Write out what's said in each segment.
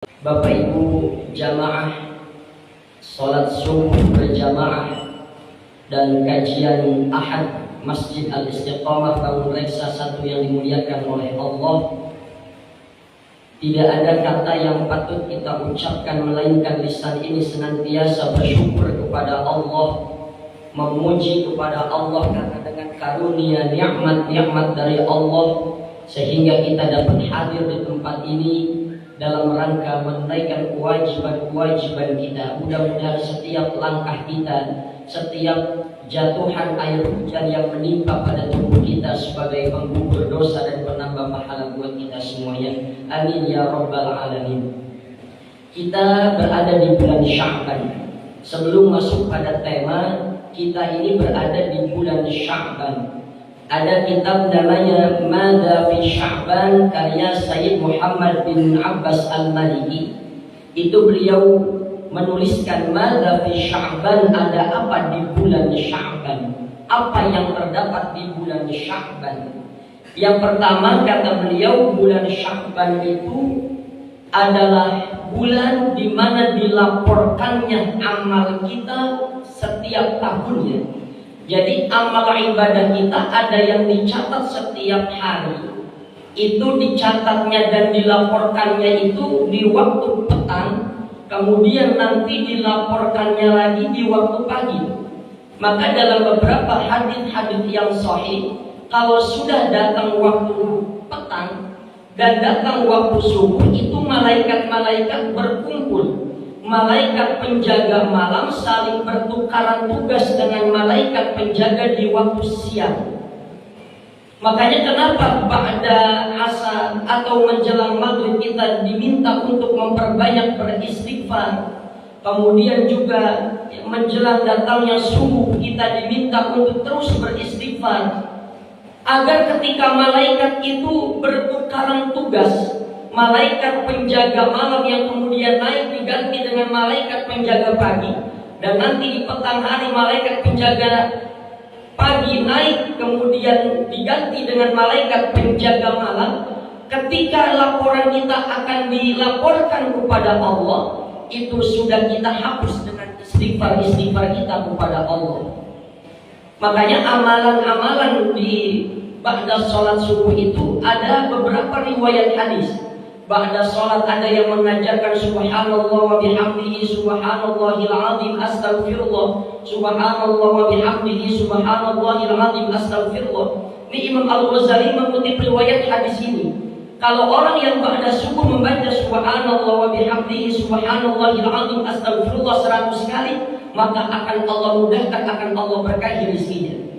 Bapak Ibu jamaah sholat subuh berjamaah dan kajian Ahad Masjid Al-Istiqamah Bangun Reksa 1 yang dimuliakan oleh Allah, tidak ada kata yang patut kita ucapkan melainkan lisan ini senantiasa bersyukur kepada Allah, memuji kepada Allah karena dengan karunia nikmat-nikmat dari Allah sehingga kita dapat hadir di tempat ini dalam rangka menunaikan kewajiban-kewajiban kita. Mudah-mudahan setiap langkah kita, setiap jatuhan air hujan yang menimpa pada tubuh kita sebagai penggugur dosa dan penambah pahala buat kita semuanya. Amin ya rabbal alamin. Kita berada di bulan Sya'ban. Sebelum masuk pada tema, kita ini berada di bulan Sya'ban. Ada kitab namanya Mada fi Sya'ban karya Sayyid Muhammad bin Abbas Al-Maliki. Itu beliau menuliskan Mada fi Sya'ban, ada apa di bulan Sya'ban, apa yang terdapat di bulan Sya'ban. Yang pertama kata beliau, bulan Sya'ban itu adalah bulan di mana dilaporkannya amal kita setiap tahunnya. Jadi amal ibadah kita ada yang dicatat setiap hari. Itu dicatatnya dan dilaporkannya itu di waktu petang, kemudian nanti dilaporkannya lagi di waktu pagi. Maka dalam beberapa hadis-hadis yang sahih, kalau sudah datang waktu petang dan datang waktu subuh, itu malaikat-malaikat berkumpul. Malaikat penjaga malam saling bertukaran tugas dengan malaikat penjaga di waktu siang. Makanya kenapa ba'da asar atau menjelang maghrib kita diminta untuk memperbanyak beristighfar. Kemudian juga menjelang datangnya subuh kita diminta untuk terus beristighfar. Agar ketika malaikat itu bertukaran tugas, malaikat penjaga malam yang kemudian naik diganti dengan malaikat penjaga pagi, dan nanti di petang hari malaikat penjaga pagi naik kemudian diganti dengan malaikat penjaga malam. Ketika laporan kita akan dilaporkan kepada Allah, itu sudah kita hapus dengan istighfar kita kepada Allah. Makanya amalan-amalan di ba'da sholat subuh itu ada beberapa riwayat hadis. Ba'da sholat ada yang mengajarkan subhanallah wa bihamdihi subhanallahil azim astaghfirullah, subhanallah wa bihamdihi subhanallahil azim astaghfirullah. Ini Imam Al-Ghazali mengutip riwayat hadis ini. Kalau orang yang ba'da subuh membaca subhanallah wa bihamdihi subhanallahil azim astaghfirullah 100 kali, maka akan Allah mudahkan, akan Allah berkahi rezekinya.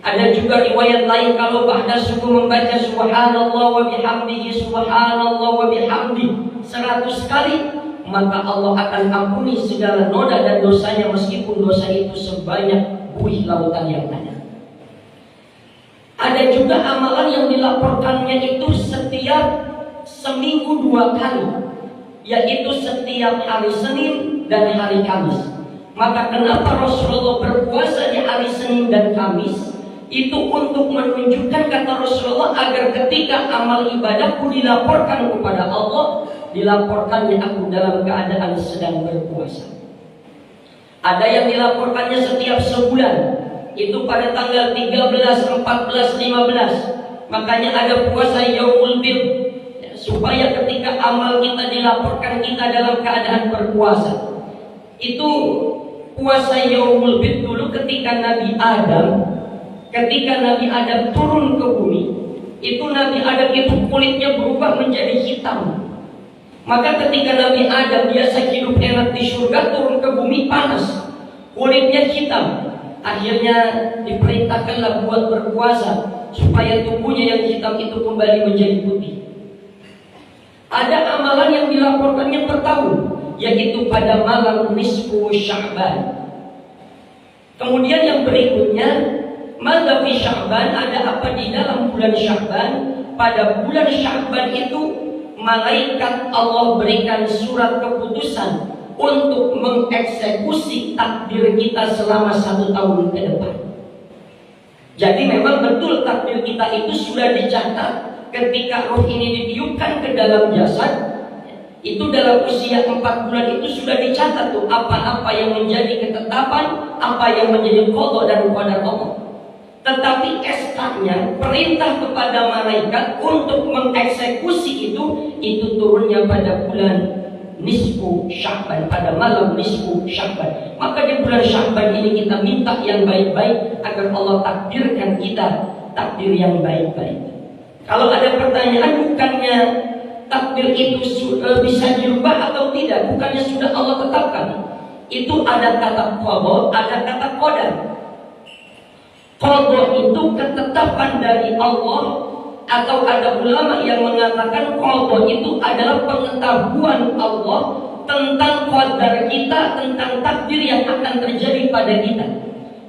Ada juga riwayat lain, kalau ba'da subuh membaca subhanallah wa bihamdihi subhanallah wa bihamdi 100 kali, maka Allah akan ampuni segala noda dan dosanya meskipun dosa itu sebanyak buih lautan yang ada. Ada juga amalan yang dilaporkannya itu setiap seminggu 2 kali, yaitu setiap hari Senin dan hari Kamis. Maka kenapa Rasulullah berpuasa di hari Senin dan Kamis? Itu untuk menunjukkan, kata Rasulullah, agar ketika amal ibadahku dilaporkan kepada Allah, dilaporkannya aku dalam keadaan sedang berpuasa. Ada yang dilaporkannya setiap sebulan, itu pada tanggal 13, 14, 15. Makanya ada puasa Yaumul Bir, supaya ketika amal kita dilaporkan kita dalam keadaan berpuasa. Itu puasa Yaumul Bir dulu ketika Nabi Adam turun ke bumi, itu Nabi Adam itu kulitnya berubah menjadi hitam. Maka ketika Nabi Adam biasa hidup enak di surga, turun ke bumi panas, kulitnya hitam. Akhirnya diperintahkanlah buat berpuasa supaya tubuhnya yang hitam itu kembali menjadi putih. Ada amalan yang dilaporkannya per tahun, yaitu pada malam nisfu Sya'ban. Kemudian yang berikutnya, Mada fi Sya'ban, ada apa di dalam bulan Sya'ban. Pada bulan Sya'ban itu malaikat Allah berikan surat keputusan untuk mengeksekusi takdir kita selama 1 tahun ke depan. Jadi memang betul takdir kita itu sudah dicatat ketika roh ini ditiupkan ke dalam jasad. Itu dalam usia 4 bulan itu sudah dicatat tuh apa-apa yang menjadi ketetapan, apa yang menjadi qada dan qadar Allah. Tetapi SK-nya, perintah kepada malaikat untuk mengeksekusi itu turunnya pada bulan nisfu Sya'ban, pada malam nisfu Sya'ban. Maka di bulan Sya'ban ini kita minta yang baik-baik agar Allah takdirkan kita takdir yang baik-baik. Kalau ada pertanyaan, bukannya takdir itu bisa dirubah atau tidak? Bukannya sudah Allah tetapkan? Itu ada kata qada, ada kata qadar. Qada itu ketetapan dari Allah, atau ada ulama yang mengatakan qada itu adalah pengetahuan Allah tentang qadar kita, tentang takdir yang akan terjadi pada kita.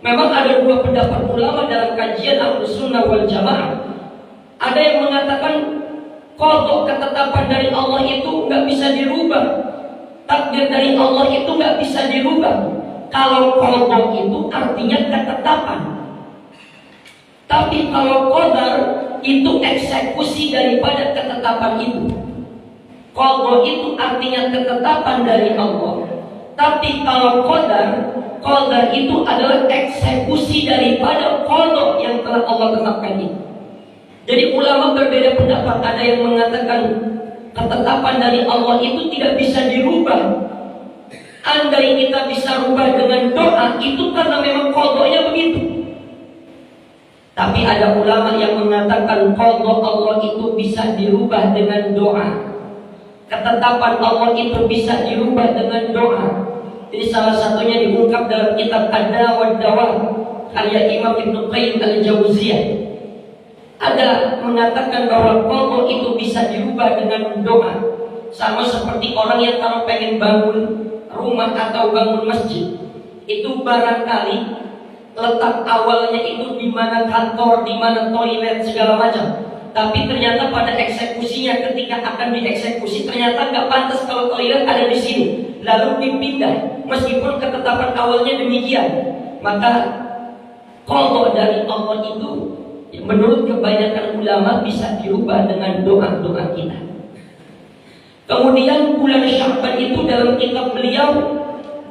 Memang ada dua pendapat ulama dalam kajian Ahlus Sunnah wal Jamaah. Ada yang mengatakan qada, ketetapan dari Allah itu nggak bisa dirubah, takdir dari Allah itu nggak bisa dirubah. Kalau qada itu artinya ketetapan. Tapi kalau qadar itu eksekusi daripada ketetapan itu. Qada itu artinya ketetapan dari Allah. Tapi kalau qadar itu adalah eksekusi daripada qada yang telah Allah tetapkan itu. Jadi ulama berbeda pendapat. Ada yang mengatakan ketetapan dari Allah itu tidak bisa dirubah. Andai kita bisa rubah dengan doa, itu karena memang qadanya begitu. Tapi ada ulama yang mengatakan qada Allah itu bisa dirubah dengan doa. Ketetapan Allah itu bisa dirubah dengan doa. Ini salah satunya diungkap dalam kitab Ad-Da wa Dawa karya Imam Ibnu Qayyim Al-Jauziyah. Ada mengatakan bahwa qada itu bisa dirubah dengan doa. Sama seperti orang yang kalau pengen bangun rumah atau bangun masjid, itu barangkali letak awalnya itu di mana kantor, di mana toilet, segala macam. Tapi ternyata pada eksekusinya, ketika akan dieksekusi, ternyata nggak pantas kalau toilet ada di sini, lalu dipindah. Meskipun ketetapan awalnya demikian, maka qada dari Allah itu menurut kebanyakan ulama bisa dirubah dengan doa-doa kita. Kemudian bulan Sya'ban itu dalam kitab beliau,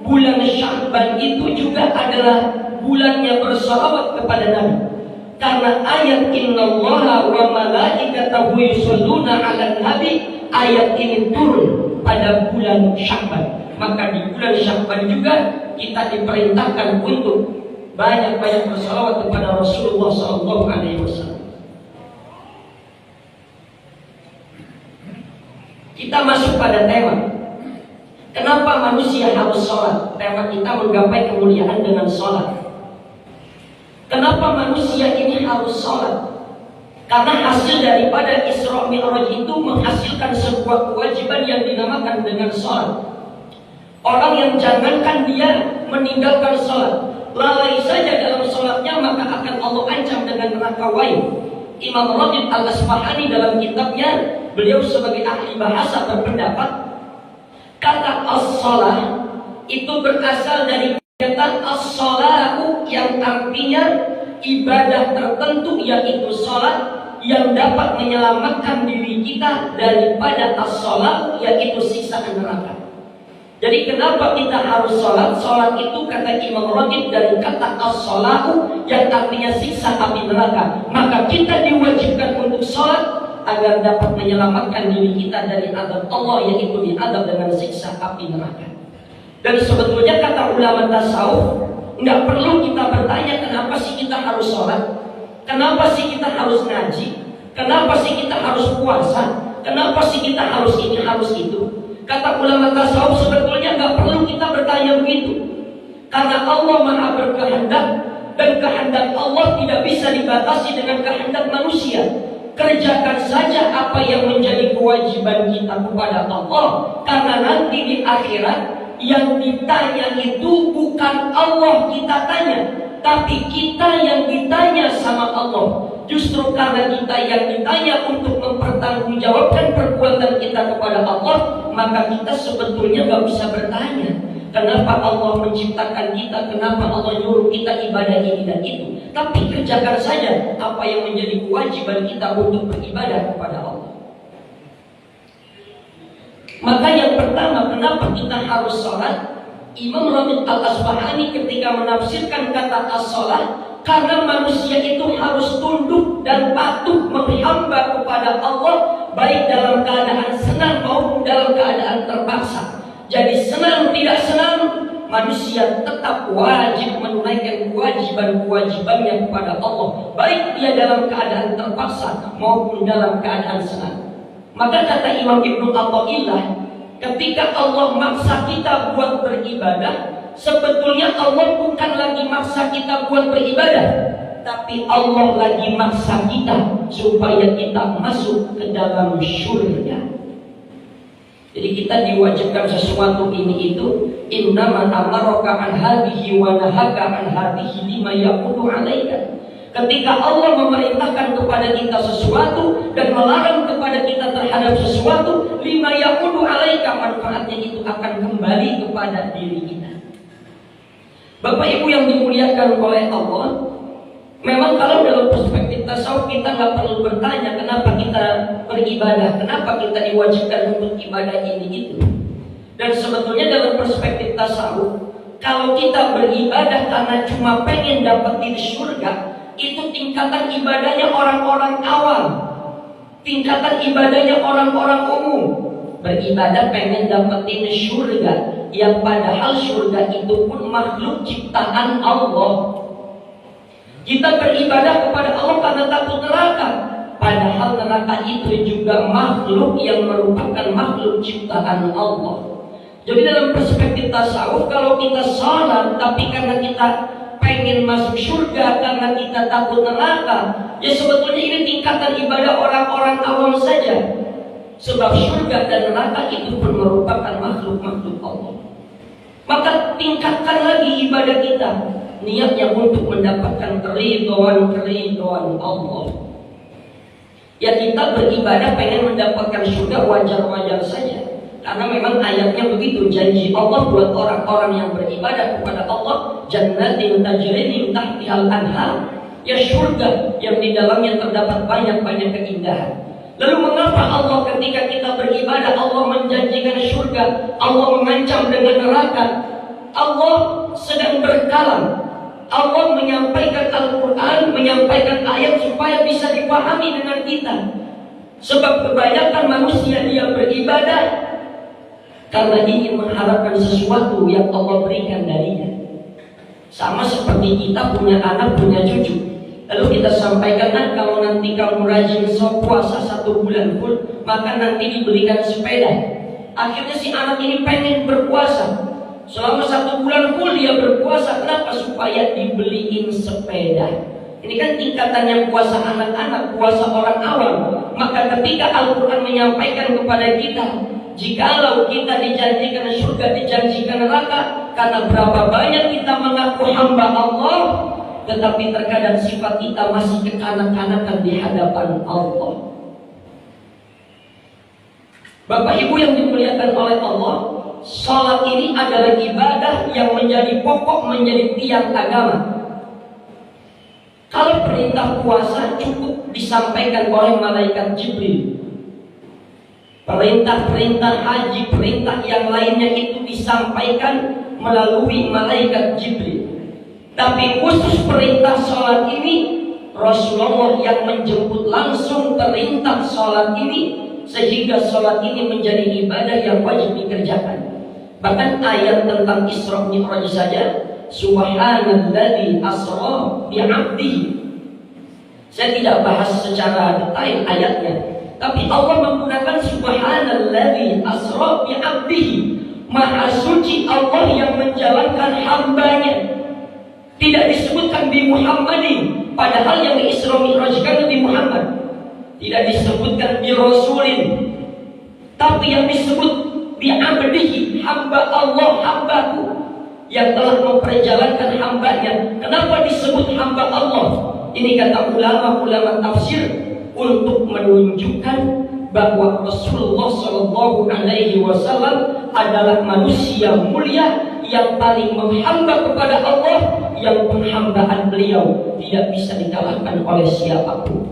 bulan Sya'ban itu juga adalah bulannya bersalawat kepada Nabi. Karena ayat innallaha wa malaikatahu yusholluna 'alan nabi, ayat ini turun pada bulan Sya'ban. Maka di bulan Sya'ban juga kita diperintahkan untuk banyak-banyak bersalawat kepada Rasulullah SAW. Kita masuk pada tema. Kenapa manusia harus sholat? Tema kita menggapai kemuliaan dengan sholat. Kenapa manusia ini harus sholat? Karena hasil daripada Isra Mi'raj itu menghasilkan sebuah kewajiban yang dinamakan dengan sholat. Orang yang jangankan dia meninggalkan sholat, lalai saja dalam sholatnya, maka akan Allah ancam dengan neraka wahid. Imam Ragib Al-Asfahani dalam kitabnya, beliau sebagai ahli bahasa berpendapat, kata as-shalah itu berasal dari kata as-shalahu yang artinya ibadah tertentu, yaitu sholat yang dapat menyelamatkan diri kita daripada as-shalah, yaitu siksa neraka. Jadi kenapa kita harus sholat? Sholat itu kata Imam Ragib dari kata as-shalahu yang artinya siksa api neraka. Maka kita diwajibkan untuk sholat agar dapat menyelamatkan diri kita dari azab Allah, yaitu diazab dengan siksa api neraka. Dan sebetulnya kata ulama tasawuf, nggak perlu kita bertanya kenapa sih kita harus sholat, kenapa sih kita harus ngaji, kenapa sih kita harus puasa, kenapa sih kita harus ini, harus itu. Kata ulama tasawuf, sebetulnya nggak perlu kita bertanya begitu, karena Allah Maha berkehendak dan kehendak Allah tidak bisa dibatasi dengan kehendak manusia. Kerjakan saja apa yang menjadi kewajiban kita kepada Allah, karena nanti di akhirat yang ditanya itu bukan Allah kita tanya, tapi kita yang ditanya sama Allah. Justru karena kita yang ditanya untuk mempertanggungjawabkan perbuatan kita kepada Allah, maka kita sebetulnya nggak bisa bertanya kenapa Allah menciptakan kita, kenapa Allah nyuruh kita ibadah ini dan itu. Tapi kerjakan saja apa yang menjadi kewajiban kita untuk beribadah kepada Allah. Maka yang pertama, kenapa kita harus sholat? Imam Rabi' Al-Asbahani ketika menafsirkan kata as-sholat, karena manusia itu harus tunduk dan patuh menghamba kepada Allah, baik dalam keadaan senang maupun dalam keadaan terpaksa. Jadi senang tidak senang, manusia tetap wajib menunaikan kewajiban-kewajibannya kepada Allah, baik dia dalam keadaan terpaksa maupun dalam keadaan senang. Maka kata Imam Ibnu Athaillah, ketika Allah maksa kita buat beribadah, sebetulnya Allah bukan lagi maksa kita buat beribadah, tapi Allah lagi maksa kita supaya kita masuk ke dalam syurga. Jadi kita diwajibkan sesuatu ini itu, innama amaraka an hadhihi wa nahaka an hadhihi lima yaqudu alaika. Ketika Allah memerintahkan kepada kita sesuatu dan melarang kepada kita terhadap sesuatu, lima yaqudu alaika, manfaatnya itu akan kembali kepada diri kita. Bapak Ibu yang dimuliakan oleh Allah, memang kalau dalam perspektif tasawuf kita nggak perlu bertanya kenapa kita beribadah, kenapa kita diwajibkan untuk ibadah ini itu. Dan sebetulnya dalam perspektif tasawuf, kalau kita beribadah karena cuma pengen dapetin surga, itu tingkatan ibadahnya orang-orang awam, tingkatan ibadahnya orang-orang umum. Beribadah pengen dapetin surga, yang padahal surga itu pun makhluk ciptaan Allah. Kita beribadah kepada Allah karena takut neraka, padahal neraka itu juga makhluk yang merupakan makhluk ciptaan Allah. Jadi dalam perspektif tasawuf, kalau kita sholat tapi karena kita pengen masuk surga, karena kita takut neraka, ya sebetulnya ini tingkatan ibadah orang-orang awam saja. Sebab surga dan neraka itu pun merupakan makhluk-makhluk Allah. Maka tingkatkan lagi ibadah kita, niatnya untuk mendapatkan keridhaan Allah. Ya kita beribadah pengen mendapatkan surga, wajar-wajar saja, karena memang ayatnya begitu. Janji Allah buat orang-orang yang beribadah kepada Allah, jannatin tajri min tahtihal anhar, ya surga yang di dalamnya terdapat banyak-banyak keindahan. Lalu mengapa Allah ketika kita beribadah, Allah menjanjikan surga, Allah mengancam dengan neraka? Allah sedang berkalam, Allah menyampaikan Al-Quran, menyampaikan ayat supaya bisa dipahami dengan kita. Sebab kebanyakan manusia dia beribadah karena ingin mengharapkan sesuatu yang Allah berikan darinya. Sama seperti kita punya anak, punya cucu, lalu kita sampaikan, nah kalau nanti kamu rajin puasa 1 bulan full, maka nanti diberikan sepeda. Akhirnya si anak ini pengen berpuasa. Selama 1 bulan full dia berpuasa. Kenapa? Supaya dibeliin sepeda. Ini kan tingkatannya puasa anak-anak, puasa orang awam. Maka ketika Al-Quran menyampaikan kepada kita, jikalau kita dijanjikan surga, dijanjikan neraka, karena berapa banyak kita mengaku hamba Allah, tetapi terkadang sifat kita masih kekanak-kanakan di hadapan Allah. Bapak Ibu yang dimuliakan oleh Allah, salat ini adalah ibadah yang menjadi pokok, menjadi tiang agama. Kalau perintah puasa cukup disampaikan oleh malaikat Jibril. Perintah-perintah haji, perintah yang lainnya itu disampaikan melalui malaikat Jibril. Tapi khusus perintah sholat ini, Rasulullah yang menjemput langsung perintah sholat ini, sehingga sholat ini menjadi ibadah yang wajib dikerjakan. Bahkan ayat tentang Isra Mi'raj saja, Subhanalladzi asra bi'abdihi. Saya tidak bahas secara detail ayatnya, tapi Allah menggunakan Subhanalladzi asra bi'abdihi. Maha suci Allah yang menjalankan hambanya. Tidak disebutkan bi Muhammadin, padahal yang Isra Mi'rajkan Nabi Muhammad. Tidak disebutkan bi Rasulin, tapi yang disebut bi abdihi, hamba Allah, hambaku yang telah memperjalankan hambanya. Kenapa disebut hamba Allah? Ini kata ulama-ulama tafsir untuk menunjukkan bahwa Rasulullah Shallallahu Alaihi Wasallam adalah manusia mulia yang paling menghamba kepada Allah, yang penghambaan beliau tidak bisa dikalahkan oleh siapapun.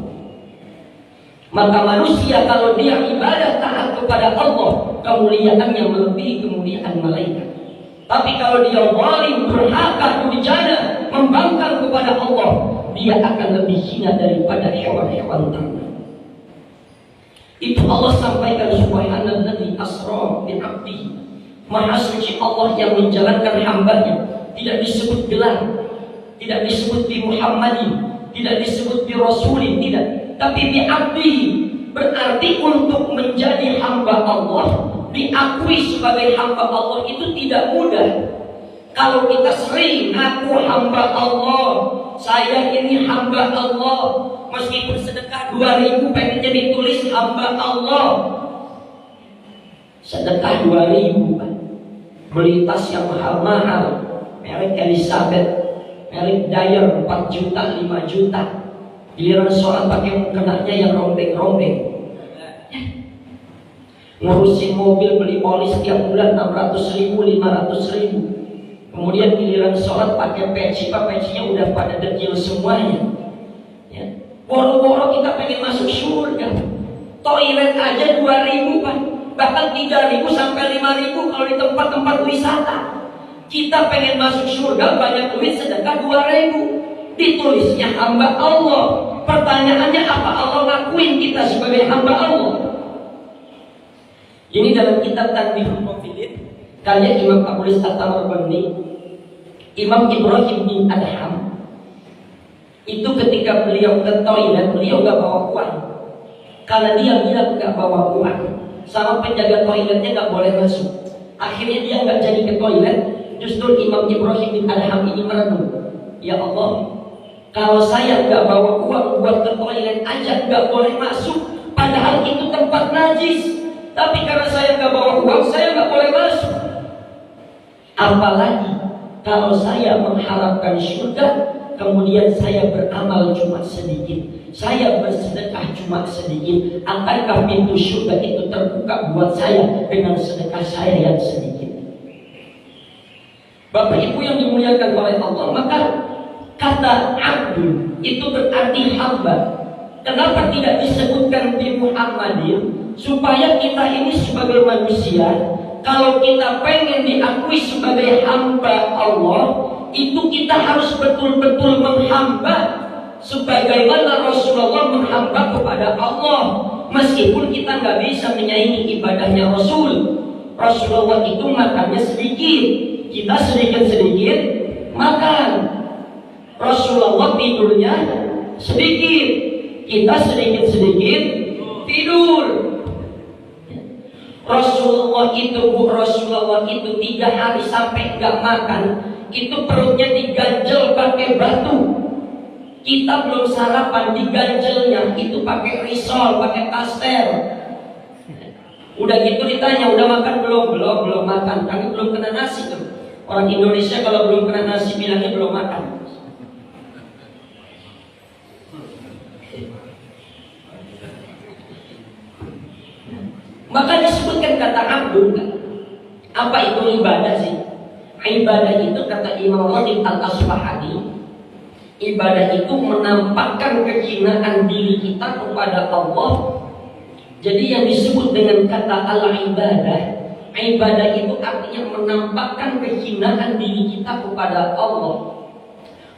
Maka manusia kalau dia ibadah taat kepada Allah, kemuliaannya melebihi kemuliaan malaikat. Tapi kalau dia zalim, durhaka, durjana, membangkang kepada Allah, dia akan lebih hina daripada hewan-hewan ternak. Itu Allah sampaikan subhanalladzi asra bi 'abdihi. Maha suci Allah yang menjalankan hambanya. Tidak disebut gelar, tidak disebut bi Muhammadin, tidak disebut bi Rasulin, tidak. Tapi bi 'abdihi berarti untuk menjadi hamba Allah, diakui sebagai hamba Allah itu tidak mudah. Kalau kita sering ngaku hamba Allah, saya ini hamba Allah, meskipun sedekah 2.000 pengennya ditulis hamba Allah. Sedekah 2.000 Pak. Beli tas yang mahal-mahal, merek Elizabeth, merek Dyer 4 juta, 5 juta. Giliran sholat pakai mukenanya yang rombeng-rombeng. Ngurusin mobil, beli oli setiap bulan 600.000, 500.000. Kemudian giliran sholat pakai peci, pecinya udah pada dekil semuanya. Ya. Boro-boro kita pengen masuk surga. Toilet aja 2.000 Pak. Bahkan 3.000 sampai 5.000 kalau di tempat-tempat wisata. Kita pengen masuk surga, banyak duit, sedekah 2.000. Ditulisnya hamba Allah. Pertanyaannya, apa Allah ngakuin kita sebagai hamba Allah? Ini dalam kitab Tanbihul Mufidin karya Imam Abu Ishaq At-Tabarani, Imam Ibrahim bin Adham. Itu ketika beliau ke toilet, beliau gak bawa uang. Karena dia bilang gak bawa uang, sama penjaga toiletnya gak boleh masuk. Akhirnya dia gak jadi ke toilet. Justru Imam Ibrahim bin Adham ini merenung, ya Allah, kalau saya gak bawa uang buat ke toilet aja gak boleh masuk, padahal itu tempat najis. Tapi karena saya gak bawa uang, saya gak boleh masuk. Apalagi kalau saya mengharapkan surga, kemudian saya beramal cuma sedikit, saya bersedekah cuma sedikit, akankah pintu surga itu terbuka buat saya dengan sedekah saya yang sedikit? Bapak Ibu yang dimuliakan oleh Allah, maka kata abdu itu berarti hamba. Kenapa tidak disebutkan di Muhammadin? Supaya kita ini sebagai manusia, kalau kita pengen diakui sebagai hamba Allah, itu kita harus betul-betul menghamba sebagaimana Rasulullah menghamba kepada Allah. Meskipun kita nggak bisa menyaingi ibadahnya Rasul. Rasulullah itu makannya sedikit, kita sedikit-sedikit makan. Rasulullah tidurnya sedikit, kita sedikit-sedikit tidur. Rasulullah itu 3 hari sampai nggak makan, itu perutnya diganjel pakai batu. Kita belum sarapan, diganjelnya itu pakai risol, pakai pastel. Udah gitu ditanya, udah makan belum? Belum makan. Kami belum kena nasi tuh. Orang Indonesia kalau belum kena nasi bilangnya belum makan. Maka disebutkan kata abdu. Apa itu ibadah sih? Ibadah itu kata Imam Ragib Al-Asfahani, ibadah itu menampakkan kehinaan diri kita kepada Allah. Jadi yang disebut dengan kata al-ibadah, ibadah itu artinya menampakkan kehinaan diri kita kepada Allah.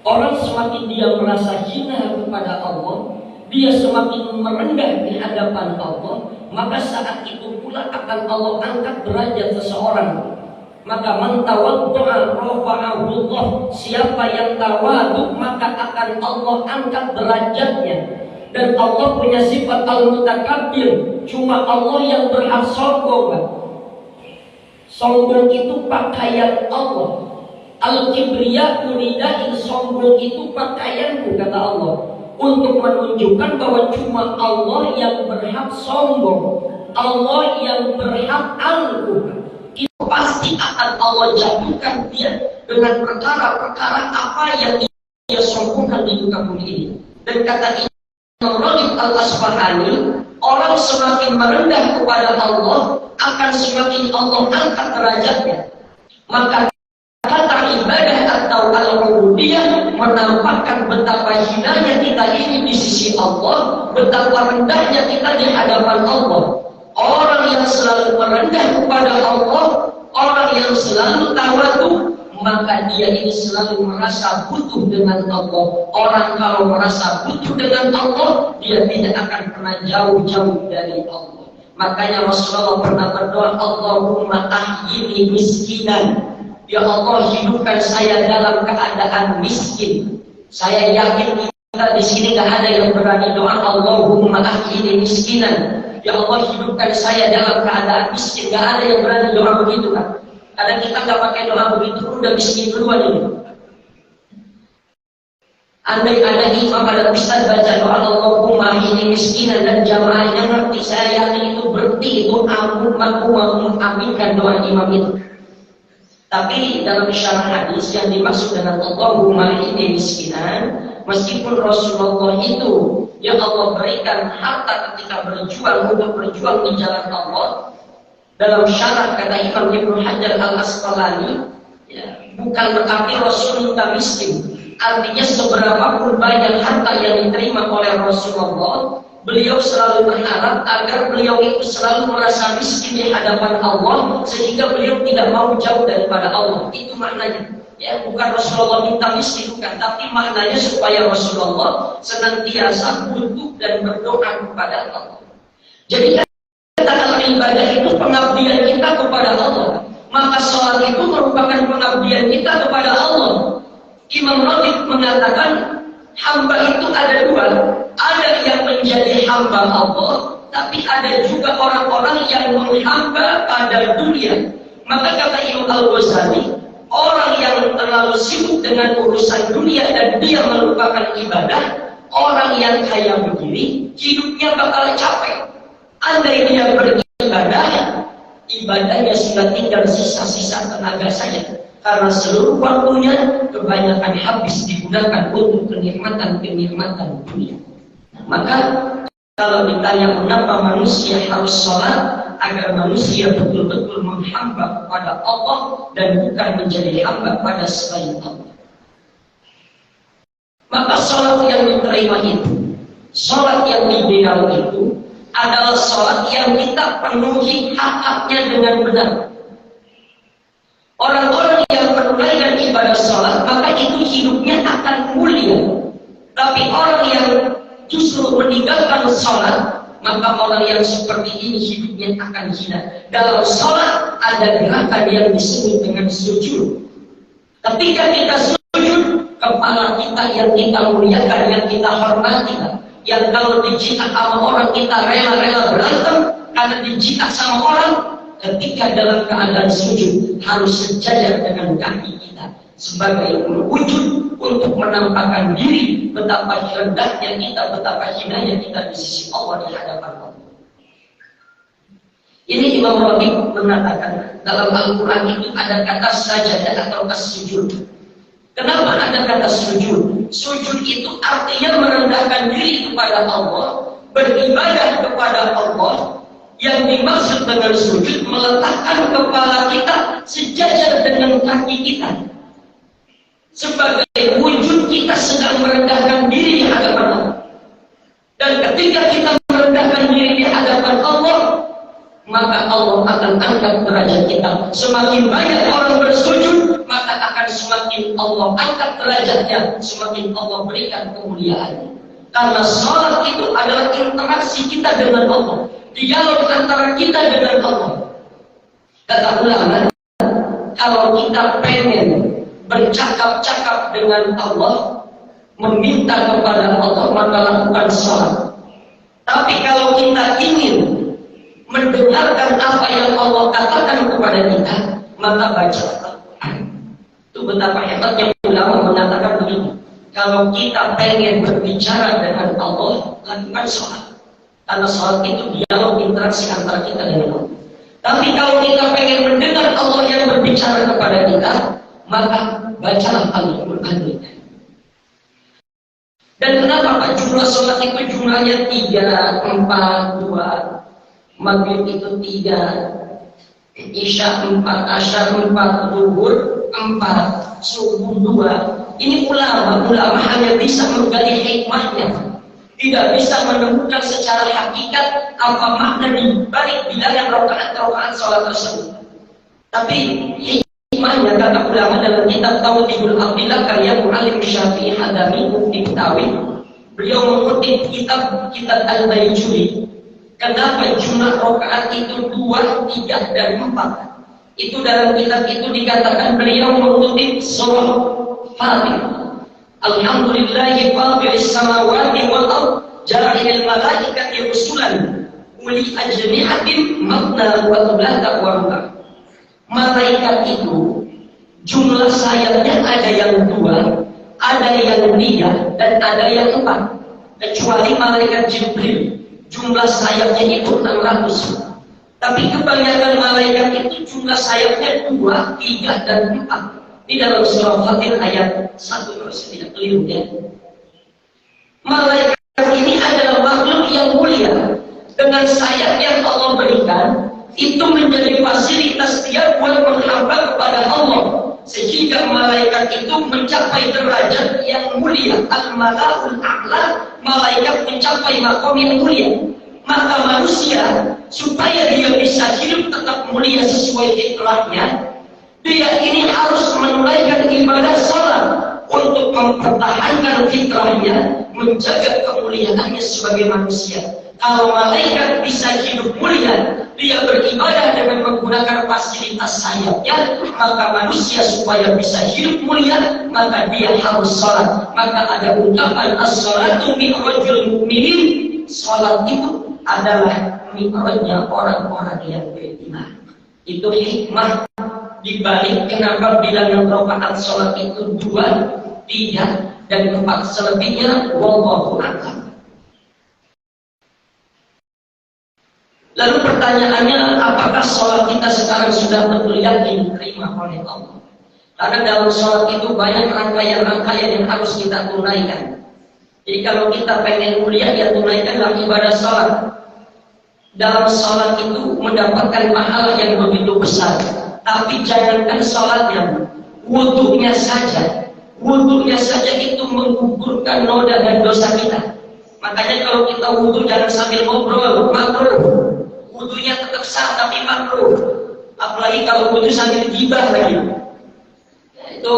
Orang semakin dia merasa hina kepada Allah, dia semakin merendah di hadapan Allah, maka saat itu pula akan Allah angkat derajat seseorang. Maka man tawaddu'a rafa'ahu Allah, siapa yang tawadhu maka akan Allah angkat derajatnya. Dan Allah punya sifat al-mutakabbir, cuma Allah yang berhak sombong. Sombong itu pakaian Allah. Al-kibriya ridai, sombong itu pakaianku kata Allah, untuk menunjukkan bahwa cuma Allah yang berhak sombong, Allah yang berhak angkuh. Itu pasti akan Allah jatuhkan dia dengan perkara-perkara apa yang dia sombongkan di muka bumi ini. Dan kata Imam Ragib Al-Asfahani, orang semakin merendah kepada Allah akan semakin Allah angkat derajatnya. Maka kata ibadah atau atau al-ubudiyah menampakkan betapa hinanya kita ini di sisi Allah, betapa rendahnya kita di hadapan Allah. Orang yang selalu merendah kepada Allah, orang yang selalu tawadhu, maka dia ini selalu merasa butuh dengan Allah. Orang kalau merasa butuh dengan Allah, dia tidak akan pernah jauh-jauh dari Allah. Makanya Rasulullah pernah berdoa, Allahumma ahyini miskinan. Ya Allah, hidupkan saya dalam keadaan miskin. Saya yakin kita di sini gak ada yang berani doa Allahumma ahyini miskinan. Ya Allah, hidupkan saya dalam keadaan miskin. Gak ada yang berani doa begitu kan? Kadang kita gak pakai doa begitu, udah miskin duluan ini. Andai ada imam, ada ustaz baca doa Allahumma ahyini miskinan dan jamaahnya ngerti, saya yakin itu berarti itu aku mengaminkan doa imam itu. Tapi dalam syarah hadis yang dimaksud dengan Allahumma ahyini miskinan, meskipun Rasulullah itu yang Allah berikan harta ketika berjuang untuk berjuang di jalan Allah, dalam syarah kata Imam Ibnu Hajar Al-Asqalani, ya, bukan berarti Rasul minta miskin. Artinya seberapapun banyak harta yang diterima oleh Rasulullah, beliau selalu berharap agar beliau itu selalu merasa miskin di hadapan Allah, sehingga beliau tidak mau jauh daripada Allah. Itu maknanya. Ya, bukan Rasulullah minta miskin, bukan, tapi maknanya supaya Rasulullah senantiasa butuh dan berdoa kepada Allah. Jadi kata ibadah itu pengabdian kita kepada Allah. Maka sholat itu merupakan pengabdian kita kepada Allah. Imam Raghib mengatakan hamba itu ada dua. Ada yang menjadi hamba Allah, tapi ada juga orang-orang yang menghamba pada dunia. Maka kata Imam Al-Ghazali, orang yang terlalu sibuk dengan urusan dunia dan dia melupakan ibadah, orang yang kaya begini hidupnya bakal capek. Andai dia beribadah, ibadahnya sudah tinggal sisa-sisa tenaga saja. Karena seluruh waktunya kebanyakan habis digunakan untuk kenikmatan-kenikmatan dunia. Maka kalau ditanya mengapa manusia harus sholat, agar manusia betul-betul menghamba kepada Allah dan bukan menjadi hamba pada selain Allah. Maka sholat yang diterima itu, sholat yang ideal itu adalah sholat yang kita penuhi hak-haknya dengan benar. Orang-orang yang menunaikan ibadah sholat, maka itu hidupnya akan mulia. Tapi orang yang justru meninggalkan sholat, maka orang yang seperti ini hidupnya akan hina. Dalam sholat ada gerakan yang disebut dengan sujud. Ketika kita sujud, kepala kita yang kita muliakan, yang kita hormati, yang kalau dijikat sama orang kita rela-rela berantem karena dijikat sama orang. Ketika dalam keadaan sujud harus sejajar dengan kaki kita sebagai wujud untuk menampakkan diri betapa rendahnya kita, betapa hinanya kita di sisi Allah di hadapan Allah. Ini Imam Raghib mengatakan dalam Al-Quran itu ada kata sajadah atau sujud. Kenapa ada kata sujud? Sujud itu artinya merendahkan diri kepada Allah, beribadah kepada Allah. Yang dimaksud dengan sujud meletakkan kepala kita sejajar dengan kaki kita sebagai wujud kita sedang merendahkan diri di hadapan Allah. Dan ketika kita merendahkan diri di hadapan Allah, maka Allah akan angkat derajat kita. Semakin banyak orang bersujud, maka akan semakin Allah angkat derajatnya, semakin Allah berikan kemuliaan. Karena salat itu adalah interaksi kita dengan Allah, dialog antara kita dengan Allah. Kata ulama, kalau kita pengen bercakap-cakap dengan Allah, meminta kepada Allah, maka lakukan salat. Tapi kalau kita ingin mendengarkan apa yang Allah katakan kepada kita, maka baca Al-Quran. Itu betapa hebatnya ulama mengatakan begini, kalau kita pengen berbicara dengan Allah, lakukan salat. Karena salat itu dialog interaksi antara kita dengan Allah. Tapi kalau kita pengen mendengar Allah yang berbicara kepada kita, maka bacalah Al-Quran. Dan kenapa Pak jumlah salat itu jumlahnya 3, 4, 2, Maghrib itu 3, Isya 4, Asyar 4, Zuhur 4, subuh 2. Ini ulama hanya bisa menggali hikmahnya, tidak bisa menemukan secara hakikat apa makna di balik bilangan rakaat-rakaat sholat tersebut. Tapi hikmahnya kata ulama dalam kitab Tauhidul Aqillah karya Mu'allim Syafi'i Hadami Mufti Betawi, beliau mengutip kitab Al-Baijuri. Kenapa jumlah rakaat itu 2, 3, dan 4? Itu dalam kitab itu dikatakan beliau mengutip surah Fatir. Alhamdulillahi fatiris samawati wal ard ja'ilal malaikati rusulan uli ajnihatin matna wa thulatha wa ruba'. Malaikat itu jumlah sayapnya ada yang 2, ada yang 3, dan ada yang 4. Kecuali malaikat Jibril, jumlah sayapnya itu 600. Tapi kebanyakan malaikat itu jumlah sayapnya 2, 3, dan 4. Di dalam surah Fatir ayat 1, kalau saya tidak keliru ya. Malaikat ini adalah makhluk yang mulia. Dengan sayap yang Allah berikan, itu menjadi fasilitas dia buat menghamba kepada Allah. Sehingga malaikat itu mencapai derajat yang mulia. Al-Mala'ul A'la, malaikat mencapai maqam yang mulia. Maka manusia, supaya dia bisa hidup tetap mulia sesuai fitrahnya, dia ini harus menunaikan ibadah salat untuk mempertahankan fitrahnya, menjaga kemuliaannya sebagai manusia. Kalau malaikat bisa hidup mulia, dia beribadah dengan menggunakan fasilitas sayapnya, maka manusia supaya bisa hidup mulia, maka dia harus salat. Maka ada ungkapan as-salatu mi'rajul mu'minin, salat itu adalah mi'rajnya orang-orang yang beriman. Itu hikmah dibalik kenapa bilangan rakaat sholat itu 2, 3, dan 4 selebihnya wallahu a'lam. Lalu pertanyaannya, apakah sholat kita sekarang sudah betul yakin diterima oleh Allah? Karena dalam sholat itu banyak rangkaian-rangkaian yang harus kita tunaikan. Jadi kalau kita pengen mulia, ya tunaikanlah ibadah sholat. Dalam sholat itu mendapatkan pahala yang begitu besar. Tapi jangankan sholatnya, wudunya saja. Wudunya saja itu menggugurkan noda dan dosa kita. Makanya kalau kita wudu jangan sambil ngobrol, makruh. Wudunya tetap sah tapi makruh. Apalagi kalau wudu sambil gibah lagi. Itu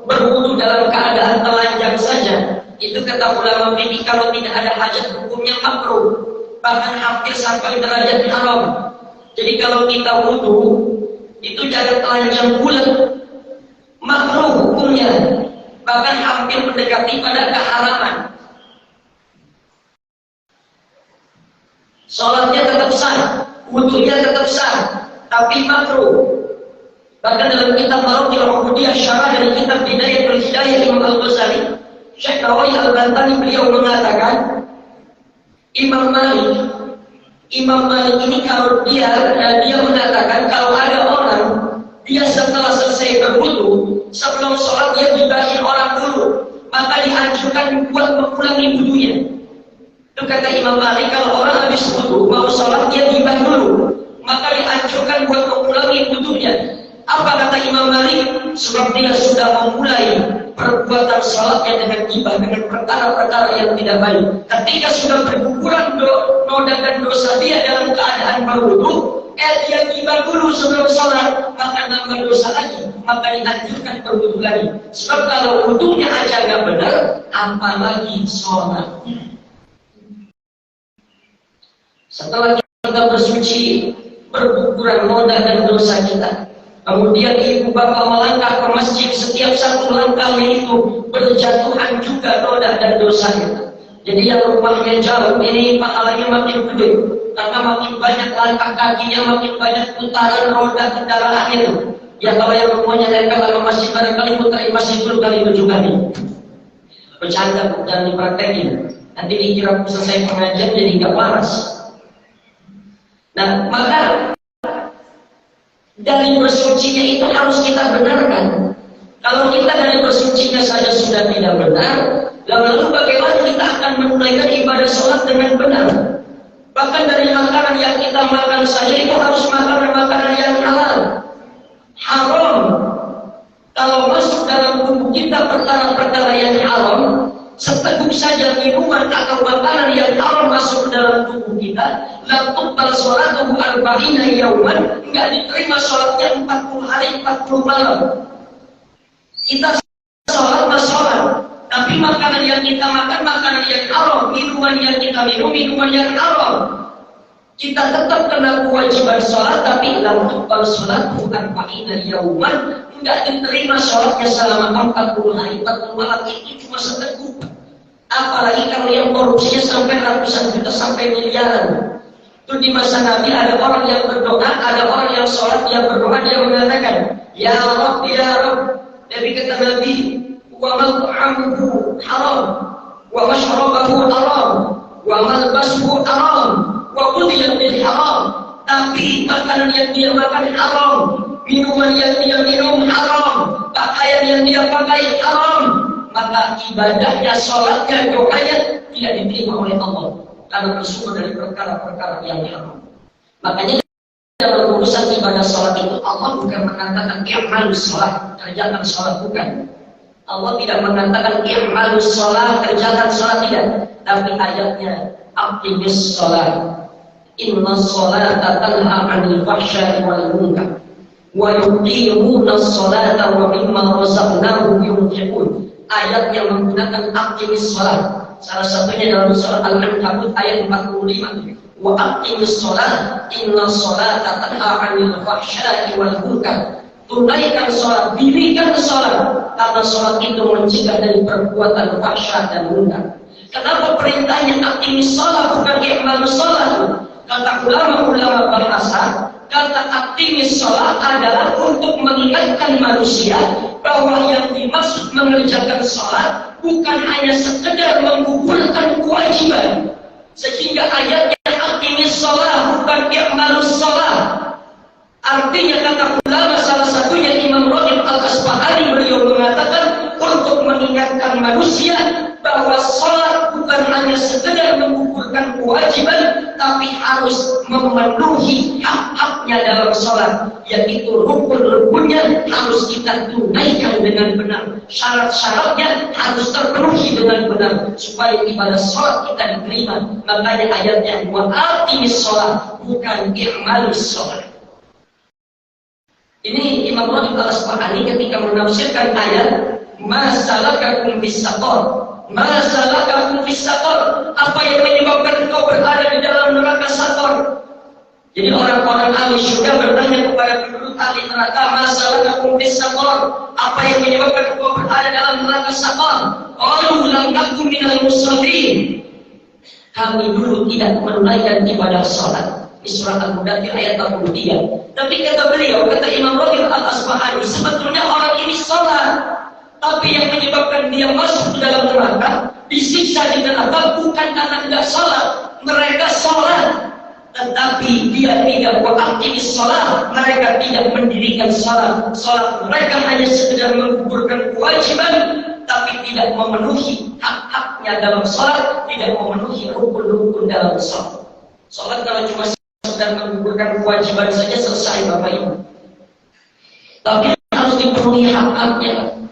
berwudu dalam keadaan telanjang saja. Itu kata ulama fikih kalau tidak ada hajat hukumnya makruh. Bahkan hampir sampai derajat haram. Jadi kalau kita wudu itu jangan telanjang bulat, makruh hukumnya, bahkan hampir mendekati pada keharaman. Sholatnya tetap sah, wudunya tetap sah, tapi makruh. Bahkan dalam kitab Maraqil Ubudiyah Syarah dari kitab Bidayatul Hidayah Imam Al-Ghazali, Syekh Nawawi Al-Bantani beliau mengatakan, Imam Malik ini kalau dia mengatakan kalau ada orang dia setelah selesai berwudu sebelum sholat dia gibahin orang dulu, maka dianjurkan buat mengulangi wudunya. Itu kata Imam Malik, kalau orang habis wudu mau sholat dia gibah dulu, maka dianjurkan buat mengulangi wudunya. Apa kata Imam Malik? Sebab dia sudah memulai perbuatan sholatnya dengan gibah, dengan perkara-perkara yang tidak baik. Ketika sudah berguguran noda dan dosa dia dalam keadaan berwudu, dia gibah dulu sebelum sholat, maka nambah dosa lagi, maka dianjurkan berwudu lagi. Sebab kalau wudunya aja nggak benar, apalagi sholatnya. Setelah kita bersuci, berguguran noda dan dosa kita, kemudian ibu bapak melangkah ke masjid, setiap satu langkahnya itu berjatuhan juga noda dan dosa itu. Jadi yang rumahnya jauh ini pahalanya makin gede, karena makin banyak langkah kakinya, makin banyak putaran roda kendaraan itu. Ya kalau yang rumahnya dekat sama masjid, barangkali putarin masjid dulu kali 7 kali. Bercanda dan dipraktekin. Nanti dikira selesai pengajian jadi nggak waras. Nah maka dari bersucinya itu harus kita benarkan. Kalau kita dari bersucinya saja sudah tidak benar, lalu bagaimana kita akan menunaikan ibadah sholat dengan benar? Bahkan dari makanan yang kita makan saja itu harus makanan-makanan yang halal. Haram kita perkara-perkara yang haram, seteguk saja minuman atau makanan yang haram masuk dalam tubuh kita, la tuqbal sholatuhu arba'ina yauman, enggak diterima sholatnya 40 hari 40 malam. Kita sholat masalah, tapi makanan yang kita makan makanan yang haram, minuman yang kita minum minuman yang haram. Kita tetap kena kewajiban sholat, tapi la tuqbal sholatuhu arba'ina yauman, enggak diterima sholatnya selama 40 hari 40 malam. Itu cuma seteguk. Apalagi kalau yang korupsinya sampai ratusan juta sampai miliaran. Itu di masa Nabi ada orang yang berdoa, ada orang yang sholat, dia berdoa, dia mengatakan, ya Rabb, ya Rabb. Nabi kata Nabi, wa mat'amuhu haram, wa mashrabahu haram, wa malbasuhu haram, wa ghudhiya bil haram. Tapi makanan yang dia makan haram, minuman yang dia minum haram, pakaian yang dia pakai haram, maka ibadahnya, sholatnya, doanya tidak diterima oleh Allah karena bersumber dari perkara-perkara yang haram. Makanya dalam urusan ibadah sholat itu Allah bukan mengatakan i'malus sholat, kerjakan sholat, bukan. Allah tidak mengatakan i'malus sholat, kerjakan sholat, tidak. Tapi ayatnya aqimis sholat, inna sholata tanha 'anil fahsya'i wal munkar wa yuqimuna sholata wa mimma razaqnahum yunfiqun. Ayat yang menggunakan aqimis sholat, salah satunya dalam surat Al-Ankabut ayat 45, wa aqimis sholat inna sholata tanha 'anil fahsya'i wal munkar. Tunaikan sholat, dirikan sholat, karena sholat itu mencegah dari perbuatan fahsya dan munkar. Kenapa perintahnya aqimis sholat bukan i'malus sholat? Kata ulama-ulama bahasa, kata aqimis sholat adalah untuk mengingatkan manusia bahwa yang dimaksud mengerjakan sholat bukan hanya sekedar menggugurkan kewajiban. Sehingga ayatnya aqimis sholat bukan i'malus sholat. Artinya kata ulama, salah satunya Imam Raghib Al-Asbahani, beliau mengatakan untuk mengingatkan manusia bahwa sholat bukan hanya sekedar menggugurkan kewajiban, tapi harus memenuhi hak-haknya dalam sholat, yaitu rukun-rukunnya harus kita tunaikan dengan benar, syarat-syaratnya harus terpenuhi dengan benar supaya ibadah sholat kita diterima. Makanya ayatnya wa aqimis sholat bukan i'malus sholat. Ini Imam Raghib Al-Asbahani ketika menafsirkan ayat masalakakum fis saqar, masalakakum fis saqar, apa yang menyebabkan engkau berada di dalam neraka saqar. Jadi orang-orang ahli surga bertanya kepada penduduk ahli neraka, masalakakum fis saqar, apa yang menyebabkan engkau berada dalam neraka saqar? Qalu lam nakum minal musallin, kami dulu tidak menunaikan ibadah salat. Di surat Al-Mudaththir ayat 43. Tapi kata beliau, kata Imam Raghib Al-Asbahani, sebetulnya orang ini sholat, tapi yang menyebabkan dia masuk ke dalam neraka, disiksa di neraka bukan karena tidak sholat. Mereka sholat, tetapi dia tidak beraktivis sholat. Mereka tidak mendirikan sholat. Sholat mereka hanya sekedar menggugurkan kewajiban, tapi tidak memenuhi hak-haknya dalam sholat, tidak memenuhi rukun-rukun dalam sholat. Sholat kalau cuma dan menggugurkan kewajiban saja selesai Bapak Ibu. Tapi harus dipenuhi hak-haknya.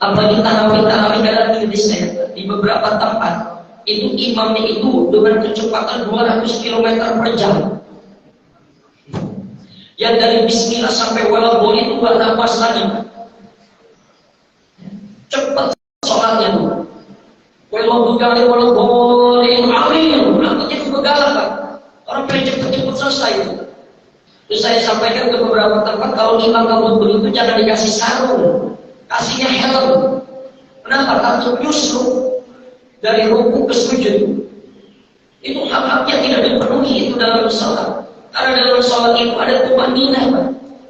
Apalagi tarawih dalam Indonesia, di beberapa tempat itu imamnya itu dengan kecepatan 200 km per jam. Yang dari Bismillah sampai walabol itu gak nafas lagi. Cepat sholatnya tuh. Walabol alim, artinya juga galak Pak. Orang pengen cepet-cepet selesai itu. Terus saya sampaikan ke beberapa tempat, kalau imam kamu begitu jangan dikasih sarung, kasihnya helm. Kenapa? Takut nyusruk dari rukuk ke sujud. Itu hak-haknya tidak dipenuhi itu dalam sholat. Karena dalam sholat itu ada tumaninah, Pak.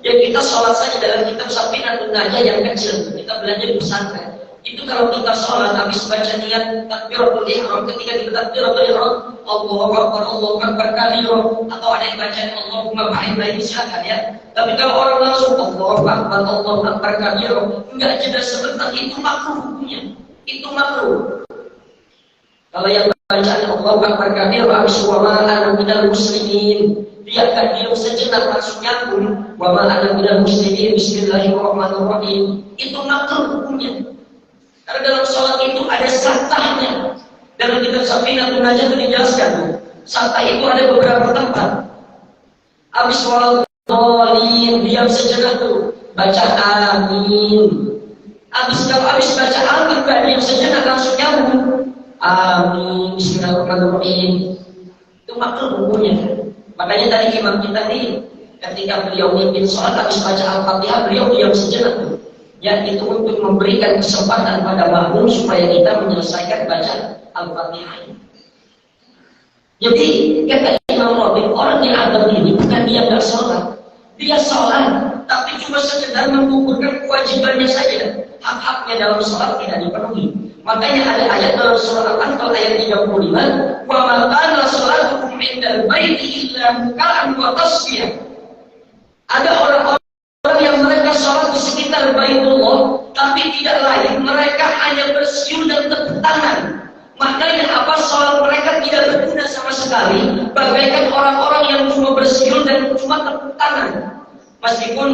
Ya kita sholat saja dalam kitab Safinatun Najah yang kecil, kita belajar di pesantren. Itu kalau kita sholat habis baca niat takbiratul ihram, ketika kita takbiratul ihram Allahu Akbar kabira, atau ada yang baca Allahumma ba'id baini, silakan ya. Tapi kalau orang langsung Allahu Akbar kabira, enggak jeda sebentar, itu makruh hukumnya. Itu makruh. Kalau yang bacaan Allahu Akbar kabira habis wa ma ana minal muslimin, biarkan diam sejenak langsung nyambung wa ma ana minal muslimin bismillahirrahmanirrahim, itu makruh hukumnya. Karena dalam sholat itu ada satahnya. Dalam kitab Safinatun Najah itu dijelaskan, satah itu ada beberapa tempat. Habis sholat dolin, diam sejenak tuh, baca amin. Kalau habis baca amin, gak diam sejenak, langsung nyambung. Amin, bismillahirrahmanirrahim. Itu maklum bukunya. Makanya tadi imam kita nih, ketika beliau mimpin sholat habis baca Al-Fatihah, beliau diam sejenak tuh. Ya, itu untuk memberikan kesempatan pada makmum supaya kita menyelesaikan baca Al-Fatihah. Jadi kata Imam Rabi, orang yang adab ini bukan dia nggak sholat, dia sholat, tapi cuma sekedar mengukurkan kewajibannya saja. Hak-haknya dalam sholat tidak dipenuhi. Makanya ada ayat dalam surah Al-Anfal ayat 35, wa ma kana sholatukum indal baiti illa muka'an wa tasbih. Ada orang-orang yang mereka sholat di sekitar Baitullah, tapi tidak lain, mereka hanya bersiul dan tepuk tangan. Makanya apa, sholat mereka tidak berguna sama sekali, bagaikan orang-orang yang cuma bersiul dan cuma tepuk tangan. Meskipun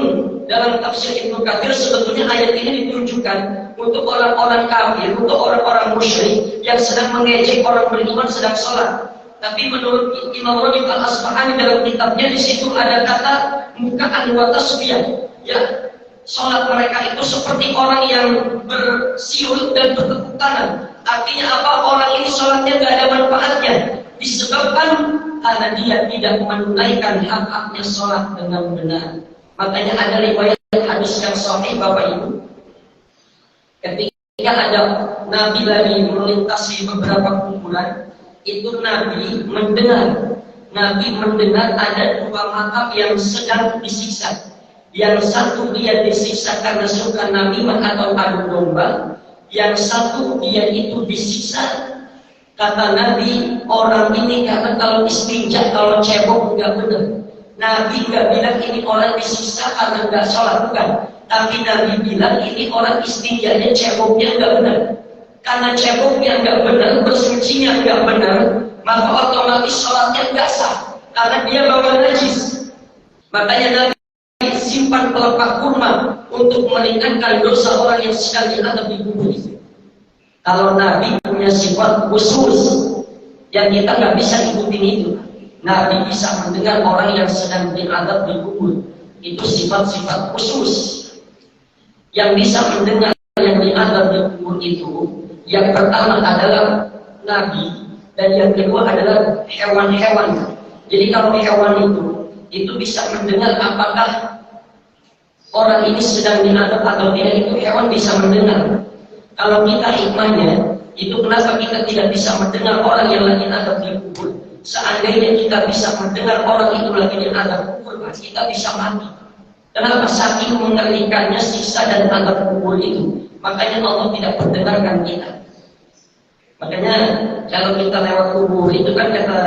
dalam tafsir Ibnu Katsir sebetulnya ayat ini ditunjukkan untuk orang-orang kafir, untuk orang-orang musyrik yang sedang mengejek orang beriman sedang sholat. Tapi menurut Imam Ragib Al-Asfahani dalam kitabnya, di situ ada kata muka'an wa tasbih. Ya, sholat mereka itu seperti orang yang bersiul dan bertepuk tangan. Artinya apa? Orang ini sholatnya gak ada manfaatnya, disebabkan karena dia tidak menunaikan hak-haknya sholat dengan benar. Makanya ada riwayat hadis yang sahih Bapak Ibu, ketika ada Nabi lagi melintasi beberapa kumpulan, itu Nabi mendengar ada dua makam yang sedang disiksa. Yang satu dia disiksa karena suka namimah atau adu domba, yang satu dia itu disiksa, kata Nabi, orang ini karena kalau istinja, kalau cebok nggak benar. Nabi nggak bilang ini orang disiksa karena nggak sholat, bukan. Tapi Nabi bilang ini orang istinjanya, ceboknya nggak benar. Karena ceboknya nggak benar, bersucinya nggak benar, maka otomatis sholatnya nggak sah, karena dia bawa najis. Makanya Nabi simpan pelepah kurma untuk meringankan dosa orang yang sedang diadab di kubur itu. Kalau Nabi punya sifat khusus yang kita nggak bisa ikutin itu. Nabi bisa mendengar orang yang sedang diadab di kubur. Itu sifat-sifat khusus. Yang bisa mendengar yang diadab di kubur itu, yang pertama adalah Nabi, dan yang kedua adalah hewan-hewan. Jadi kalau hewan itu bisa mendengar apakah orang ini sedang diadab atau tidak, itu hewan bisa mendengar. Kalau kita hikmahnya, itu kenapa kita tidak bisa mendengar orang yang lagi diadab di kubur? Seandainya kita bisa mendengar orang itu lagi diadab kubur, kita bisa mati. Kenapa? Saking mengerikannya siksa dan adab kubur itu. Makanya Allah tidak mendengarkan kita. Makanya kalau kita lewat kubur itu kan kata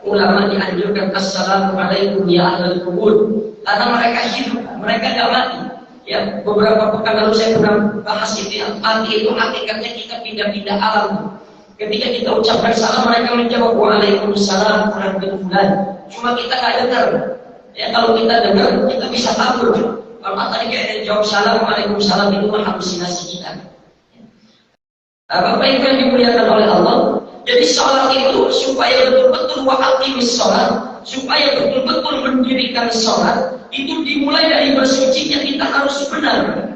ulama dianjurkan assalamualaikum ya ahlul kubur, karena mereka hidup, mereka tidak mati. Ya, beberapa pekan lalu saya pernah bahas itu, ya, mati itu hakikatnya kita pindah-pindah alam. Ketika kita ucapkan salam, mereka menjawab waalaikumsalam warahmatullahi. Cuma kita nggak dengar. Ya, kalau kita dengar, kita bisa tahu. Kalau tadi kayak jawab salam waalaikumsalam, itu mah halusinasi kita. Bapak Ibu yang dimuliakan oleh Allah, jadi sholat itu supaya betul-betul wa'aqimis sholat, supaya betul-betul mendirikan sholat, itu dimulai dari bersucinya kita harus benar.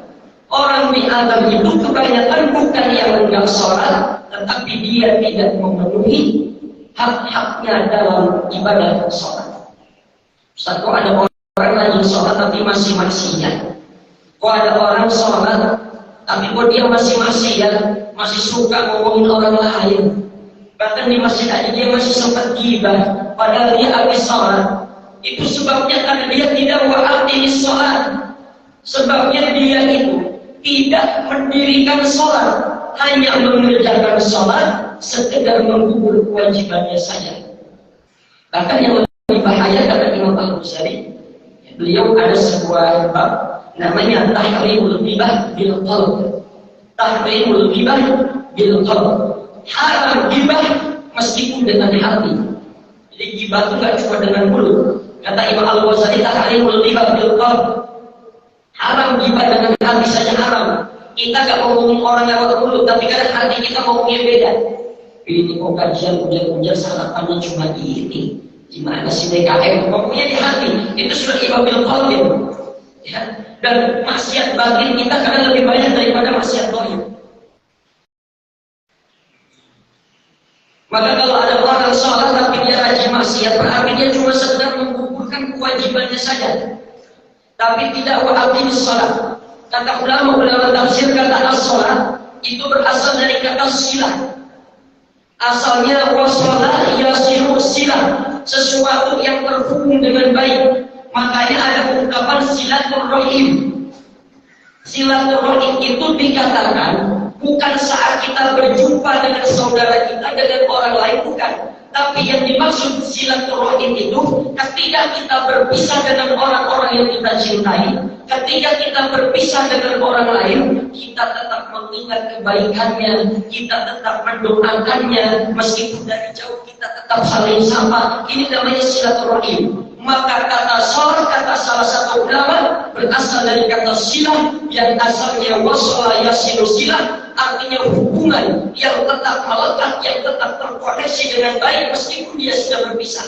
Orang diadab itu kebanyakan bukan yang enggak sholat, tetapi dia tidak memenuhi hak-haknya dalam ibadah sholat. Ustaz, kok ada orang rajin sholat tapi masih maksiat? Kok ada orang sholat tapi kok dia masih maksiat, masih suka ngomongin orang lain? Bahkan di masjid aja dia masih sempat gibah, padahal dia habis sholat. Itu sebabnya karena dia tidak wa'aqimis sholat. Sebabnya dia itu tidak mendirikan sholat, hanya mengerjakan sholat sekedar mengukur kewajibannya saja. Bahkan yang lebih bahaya kata Imam Al-Ghazali, beliau ada sebuah bab namanya tahrimul ghibah bil qalb. Tahrimul ghibah bil qalb. Haram ghibah meskipun dengan hati. Jadi ghibah itu nggak cuma dengan mulut. Kata Imam Al-Ghazali tahrimul ghibah bil qalb. Haram ghibah dengan hati saja haram. Kita gak ngomongin orang lewat mulut, tapi kadang hati kita ngomongnya beda. Ini kok kajian ujar-ujar sarapannya cuma ini. Gimana sih DKM? Ngomongnya di hati. Itu sudah ibabil qalbin. Ya. Dan maksiat batin kita kadang lebih banyak daripada maksiat zahir. Maka kalau ada orang sholat tapi dia rajin maksiat, berarti dia cuma sekedar menggugurkan kewajibannya saja, tapi tidak wa'aqimis sholat. Kata ulama tafsir kata as-sholat itu berasal dari kata silah. Asalnya wassalah yasiru silah, sesuatu yang terhubung dengan baik. Makanya ada ungkapan silaturrahim. Silaturrahim itu dikatakan bukan saat kita berjumpa dengan saudara kita, dengan orang lain, bukan. Tapi yang dimaksud silaturahim itu ketika kita berpisah dengan orang-orang yang kita cintai, ketika kita berpisah dengan orang lain, kita tetap mengingat kebaikannya, kita tetap mendoakannya, meskipun dari jauh kita tetap saling sapa. Ini namanya silaturahim. Maka kata sholat, kata salah satu ulama, berasal dari kata silah yang asalnya wasla yasilu silah, artinya hubungan yang tetap melekat, yang tetap terkoneksi dengan baik meskipun dia sudah berpisah.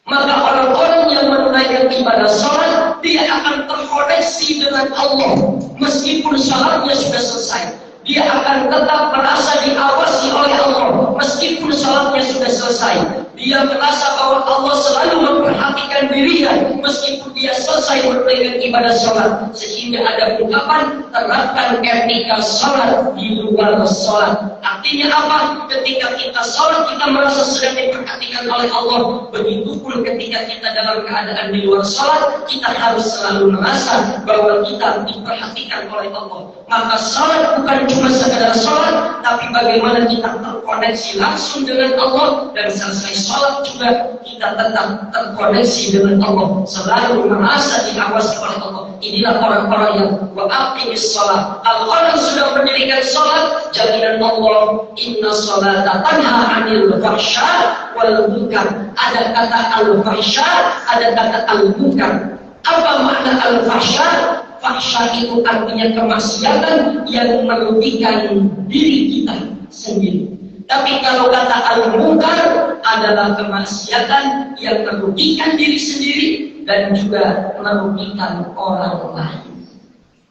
Maka orang-orang yang menunaikan ibadah sholat, dia akan terkoneksi dengan Allah meskipun sholatnya sudah selesai. Dia akan tetap merasa diawasi oleh Allah meskipun sholatnya sudah selesai. Dia merasa bahwa Allah selalu memperhatikan dirinya meskipun dia selesai menunaikan ibadah sholat. Sehingga ada ungkapan terapkan etika sholat di luar sholat. Artinya apa? Ketika kita sholat kita merasa sedang diperhatikan oleh Allah. Begitupun ketika kita dalam keadaan di luar sholat, kita harus selalu merasa bahwa kita diperhatikan oleh Allah. Maka sholat bukan cuma sekadar sholat, tapi bagaimana kita terkoneksi langsung dengan Allah, dan selesai sholat juga kita tetap terkoneksi dengan Allah, selalu merasa diawasi oleh Allah. Inilah orang-orang yang wa'aqimis sholat. Kalau orang sudah mendirikan sholat, jaminan Allah, inna sholata tanha 'anil fahsya wal munkar. Ada kata al-fahsya, ada kata al-munkar. Apa makna al-fahsya? Fahsya itu artinya kemaksiatan yang merugikan diri kita sendiri. Tapi kalau kata al-munkar adalah kemaksiatan yang merugikan diri sendiri dan juga merugikan orang lain.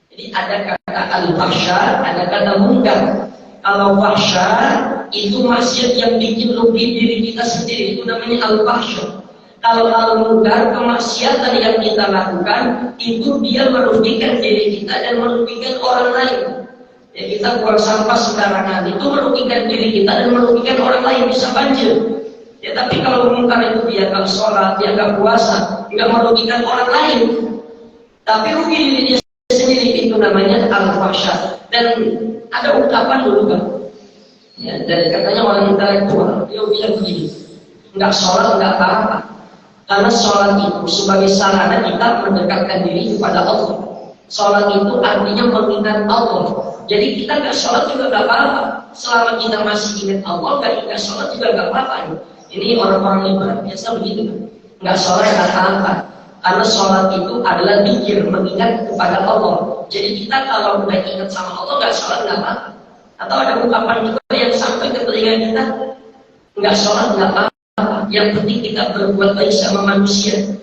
Jadi ada kata al-fahsya, ada kata munkar. Kalau fahsya itu maksiat yang bikin rugi diri kita sendiri, itu namanya al-fahsya. Kalau al-munkar, kemaksiatan yang kita lakukan itu dia merugikan diri kita dan merugikan orang lain. Ya, kita buang sampah sembarangan itu merugikan diri kita dan merugikan orang lain, bisa banjir. Ya, tapi kalau munkar itu dia nggak sholat, dia nggak puasa, nggak merugikan orang lain, tapi rugi dirinya sendiri, itu namanya al-fahsya. Dan ada ungkapan dulu kan, ya, dari katanya orang intelektual, dia bilang begini, nggak sholat nggak apa-apa. Karena sholat itu sebagai sarana kita mendekatkan diri kepada Allah. Sholat itu artinya mengingat Allah. Jadi kita nggak sholat juga nggak apa-apa. Selama kita masih ingat Allah, nggak ingat sholat juga nggak apa-apa. Ini orang-orang liberal biasa begitu kan. Nggak sholat nggak apa-apa. Karena sholat itu adalah zikir, mengingat kepada Allah. Jadi kita kalau udah ingat sama Allah, nggak sholat nggak apa-apa. Atau ada ungkapan juga yang sampai ke telinga kita, nggak sholat nggak apa-apa. Yang penting kita berbuat baik sama manusia.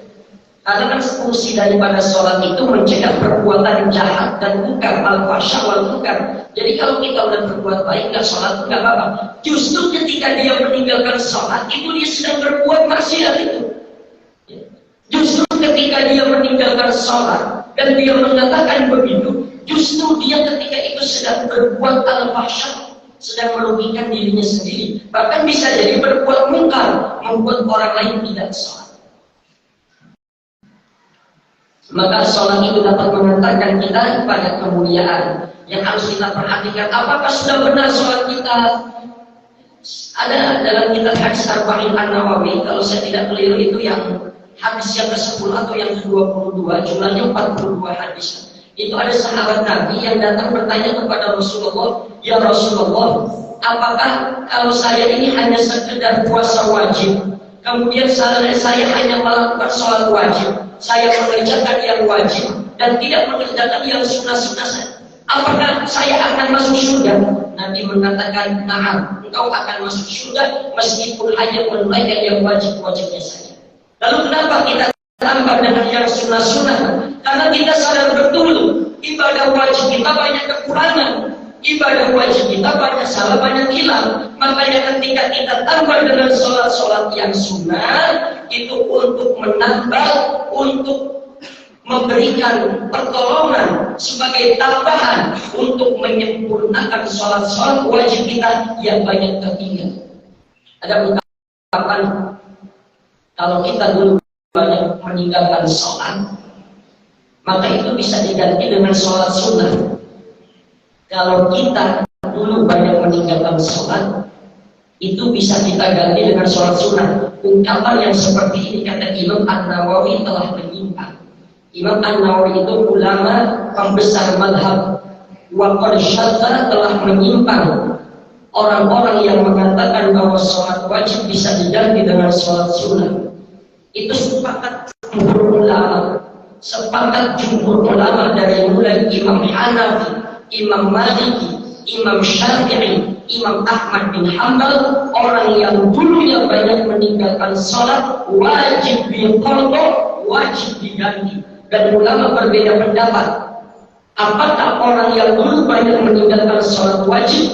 Karena kan fungsi daripada sholat itu mencegah perbuatan jahat dan munkar, al-fahsya wal munkar. Jadi kalau kita udah berbuat baik, nggak sholat nggak apa-apa. Justru ketika dia meninggalkan sholat, itu dia sedang berbuat maksiat itu. Justru ketika dia meninggalkan sholat dan dia mengatakan begitu, justru dia ketika itu sedang berbuat al-fahsya, sedang merugikan dirinya sendiri. Bahkan bisa jadi berbuat munkar, membuat orang lain tidak sholat. Maka sholat itu dapat mengantarkan kita kepada kemuliaan. Yang harus kita perhatikan, apakah sudah benar sholat kita? Ada dalam kitab hadis Arba'in An-Nawawi, kalau saya tidak keliru itu yang hadis yang ke-10 atau yang ke-22, jumlahnya 42 hadis. Itu ada sahabat Nabi yang datang bertanya kepada Rasulullah, ya Rasulullah, apakah kalau saya ini hanya sekedar puasa wajib, kemudian saya hanya melakukan sholat wajib, saya mengerjakan yang wajib, dan tidak mengerjakan yang sunnah-sunnah saja, apakah saya akan masuk surga? Nabi mengatakan, na'am, engkau akan masuk surga meskipun hanya menunaikan yang wajib-wajibnya saja. Lalu kenapa kita tambah dengan yang sunnah-sunnah? Karena kita sadar betul ibadah wajib kita banyak kekurangan, ibadah wajib kita banyak salah, banyak hilang. Makanya ketika kita tambah dengan sholat-sholat yang sunnah, itu untuk menambah, untuk memberikan pertolongan sebagai tambahan untuk menyempurnakan sholat-sholat wajib kita yang banyak tertinggal. Ada ungkapan, kalau kita dulu banyak meninggalkan sholat, maka itu bisa diganti dengan sholat sunnah. Kalau kita dulu banyak meninggalkan sholat, itu bisa kita ganti dengan sholat sunnah. Ungkapan yang seperti ini kata Imam An-Nawawi telah menyimpang. Imam An-Nawawi itu ulama pembesar madhab, waqad syadda, telah menyimpang orang-orang yang mengatakan bahwa sholat wajib bisa diganti dengan sholat sunnah. Itu sepakat jumhur ulama, sepakat jumhur ulama dari mulai Imam Hanafi, Imam Maliki, Imam Syafi'i, Imam Ahmad bin Hanbal, orang yang dulu yang banyak meninggalkan sholat wajib diqadha, wajib diganti. Dan ulama berbeda pendapat, apakah orang yang dulu banyak meninggalkan sholat wajib,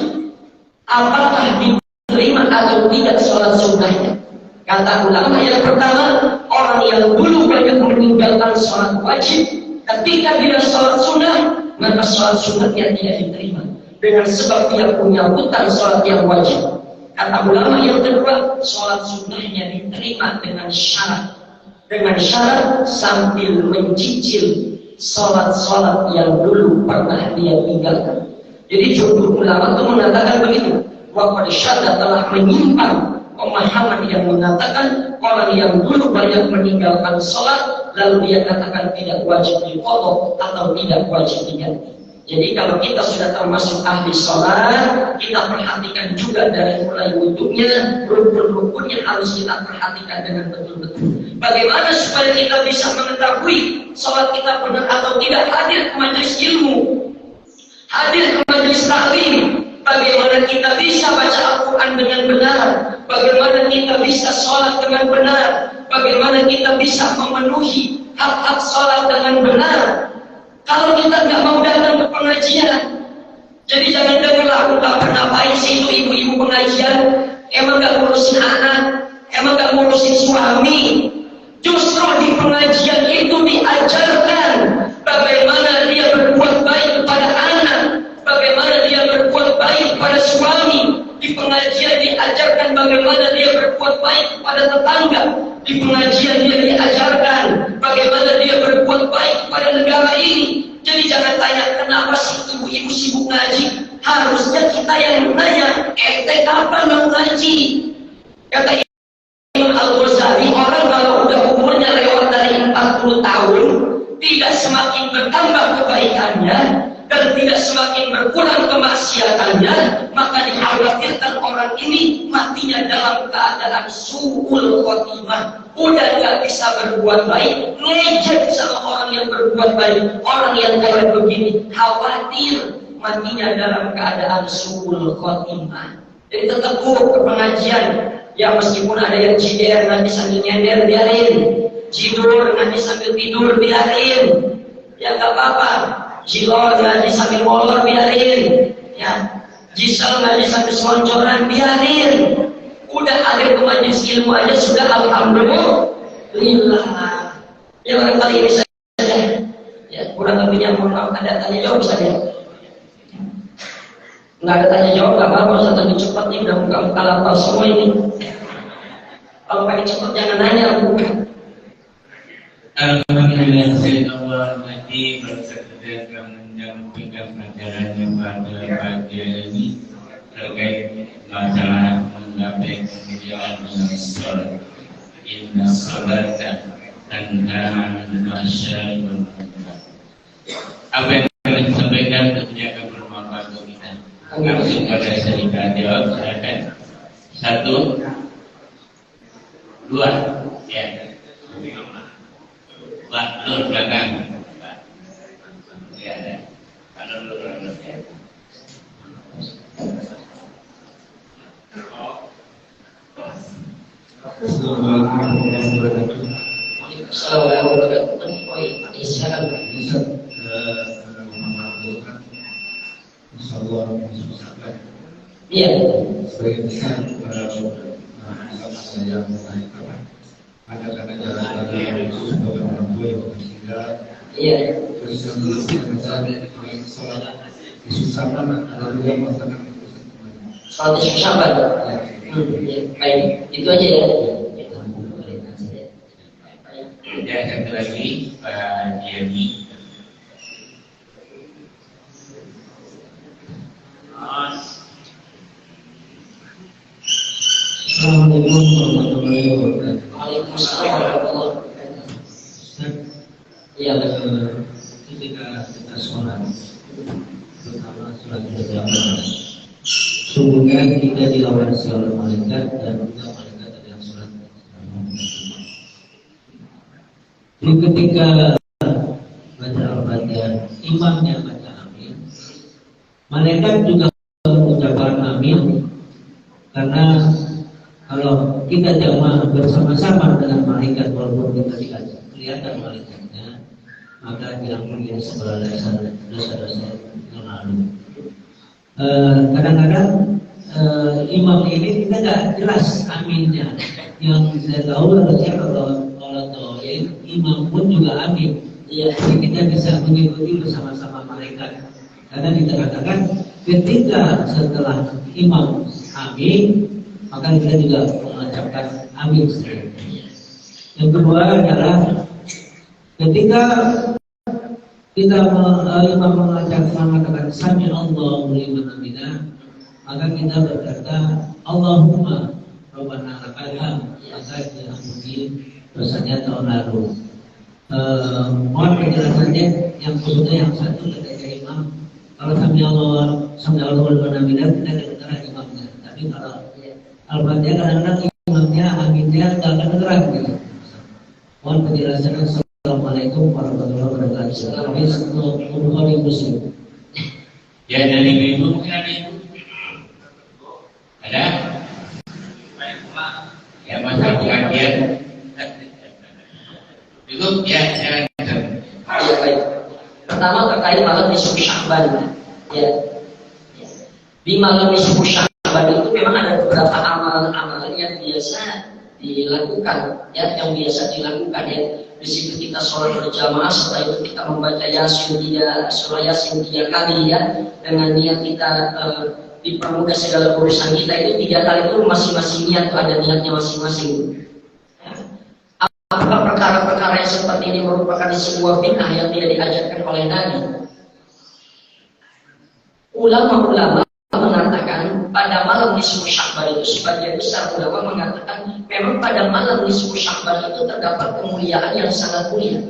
apakah diterima atau tidak sholat sunnahnya? Kata ulama yang pertama, orang yang dulu banyak meninggalkan sholat wajib, ketika dia sholat sunnah, maka sholat sunnahnya tidak diterima, dengan sebab dia punya hutang sholat yang wajib. Kata ulama yang kedua, sholat sunnahnya diterima dengan syarat, sambil mencicil sholat-sholat yang dulu pernah dia tinggalkan. Jadi jumhur ulama itu mengatakan begitu, waqad syadda, telah menyimpang pemahaman yang mengatakan orang yang dulu banyak meninggalkan sholat lalu dia katakan tidak wajib diqadha atau tidak wajib diganti. Jadi kalau kita sudah termasuk ahli sholat, kita perhatikan juga dari mulai wudhunya, rukun-rukunnya harus kita perhatikan dengan betul-betul. Bagaimana supaya kita bisa mengetahui sholat kita benar atau tidak? Hadir ke majelis ilmu, hadir ke majelis taklim. Bagaimana kita bisa baca Al-Quran dengan benar, bagaimana kita bisa sholat dengan benar, bagaimana kita bisa memenuhi hak-hak sholat dengan benar. Kalau kita nggak mau datang ke pengajian, jadi jangan dengarlah ungkapan apa sih itu ibu-ibu pengajian, emang nggak ngurusin anak, emang nggak ngurusin suami. Justru di pengajian itu diajarkan bagaimana dia berbuat baik kepada anak, bagaimana dia berbuat baik kepada suami. Di pengajian diajarkan bagaimana dia berbuat baik kepada tetangga. Di pengajian dia diajarkan bagaimana dia berbuat baik kepada negara ini. Jadi jangan tanya kenapa sih ibu-ibu sibuk ngaji. Harusnya kita yang nanya, kapan mau ngaji? Kata Imam Al-Ghazali, orang kalau udah umurnya lewat dari 40 tahun, tidak semakin bertambah kebaikannya dan tidak semakin berkurang kemaksiatannya, maka dikhawatirkan orang ini matinya dalam keadaan su'ul khotimah. Udah gak bisa berbuat baik, ngejek sama orang yang berbuat baik. Orang yang kayak begini khawatir matinya dalam keadaan su'ul khotimah. Jadi tetap ke pengajian. Ya meskipun ada yang cider nanti sambil nyender, biarin. Tidur nanti sambil tidur, biarin. Ya gak apa-apa. Jilol nanti sambil molor, biarin. Ya, jisal nanti sambil seloncoran, biarin. Udah ada ke majelis ilmu aja sudah alhamdulillah. Ya barangkali ini saja. Ya kurang lebihnya mohon maaf, ada tanya jawab saja. Nggak ada tanya jawab, nggak apa-apa, saya tanya cepat nih, udah muka-muka lapar semua ini. Kalau pakai cepat jangan nanya. Alhamdulillah, Allah nanti bersedia menyampaikan pelajarannya pada pagi ini terkait masalah menggapai kemuliaan dalam sholat. Inna sholata tanha 'anil fahsya'i wal munkar. Apa yang akan disampaikan tentunya akan bermanfaat untuk kita. Langsung pada saya jawab, silakan. 1, 2, ya. Pak Nur belakang. Iya. Sebagai besar para yang ada karena jalan-jalan yang khusus bagi orang tua yang sehingga Iya. terus yang dengan cara sholat disusahkan ada juga melaksanakan Sholat Syaban. Baik, itu aja ya. Ya, satu lagi Pak Diani. Assalamualaikum warahmatullahi wabarakatuh. Waalaikumsalam warahmatullahi wabarakatuh. Iya, Ketika kita sholat, terutama sholat berjamaah, sungguhnya kita diawasi oleh malaikat dan juga malaikat ada yang sholat. Jadi ketika baca al-fatihah, imamnya baca amin, malaikat juga mengucapkan amin, karena kalau kita jamaah bersama-sama dengan malaikat walaupun kita tidak kelihatan malaikatnya, maka diampuni segala dosa-dosa yang lalu. Kadang-kadang imam ini kita nggak jelas aminnya. Yang saya tahu harusnya kalau tahu imam pun juga amin. iya. Jadi kita bisa mengikuti bersama-sama malaikat. Karena dikatakan ketika setelah imam amin, maka kita juga mengucapkan amin. Yang kedua adalah ketika kita imam mengatakan sami Allahu liman hamidah, maka kita berkata Allahumma rabbana lakal hamd, maka diampuni dosanya tahun lalu. Mohon penjelasannya yang khususnya yang satu ketika imam kalau sami Allahu liman hamidah kita dengar imamnya, tapi kalau Al-Fatihah kadang-kadang imamnya aminnya nggak kedengeran gitu. Mohon penjelasannya. Assalamualaikum warahmatullahi wabarakatuh. Habis untuk Bukhari Muslim. Ya, dari ibu mungkin ada ibu? Ada? Ya, masalah pengajian. Cukup ya, silakan. Iya, baik. Pertama terkait malam nisfu Sya'ban. Ya. Di malam nisfu Sya'ban itu memang ada beberapa amalan-amalan yang biasa dilakukan, ya, yang biasa dilakukan ya. Di situ kita sholat berjamaah, setelah itu kita membaca surah Yasin 3 kali ya, dengan niat kita dipermudah segala urusan kita. Itu 3 kali itu masing-masing niat itu ada niatnya masing-masing. Ya. Apakah perkara-perkara yang seperti ini merupakan sebuah bid'ah yang tidak diajarkan oleh Nabi? Ulama-ulama mengatakan pada malam nisfu Sya'ban itu sebagian besar ulama mengatakan memang pada malam nisfu Sya'ban itu terdapat kemuliaan yang sangat mulia.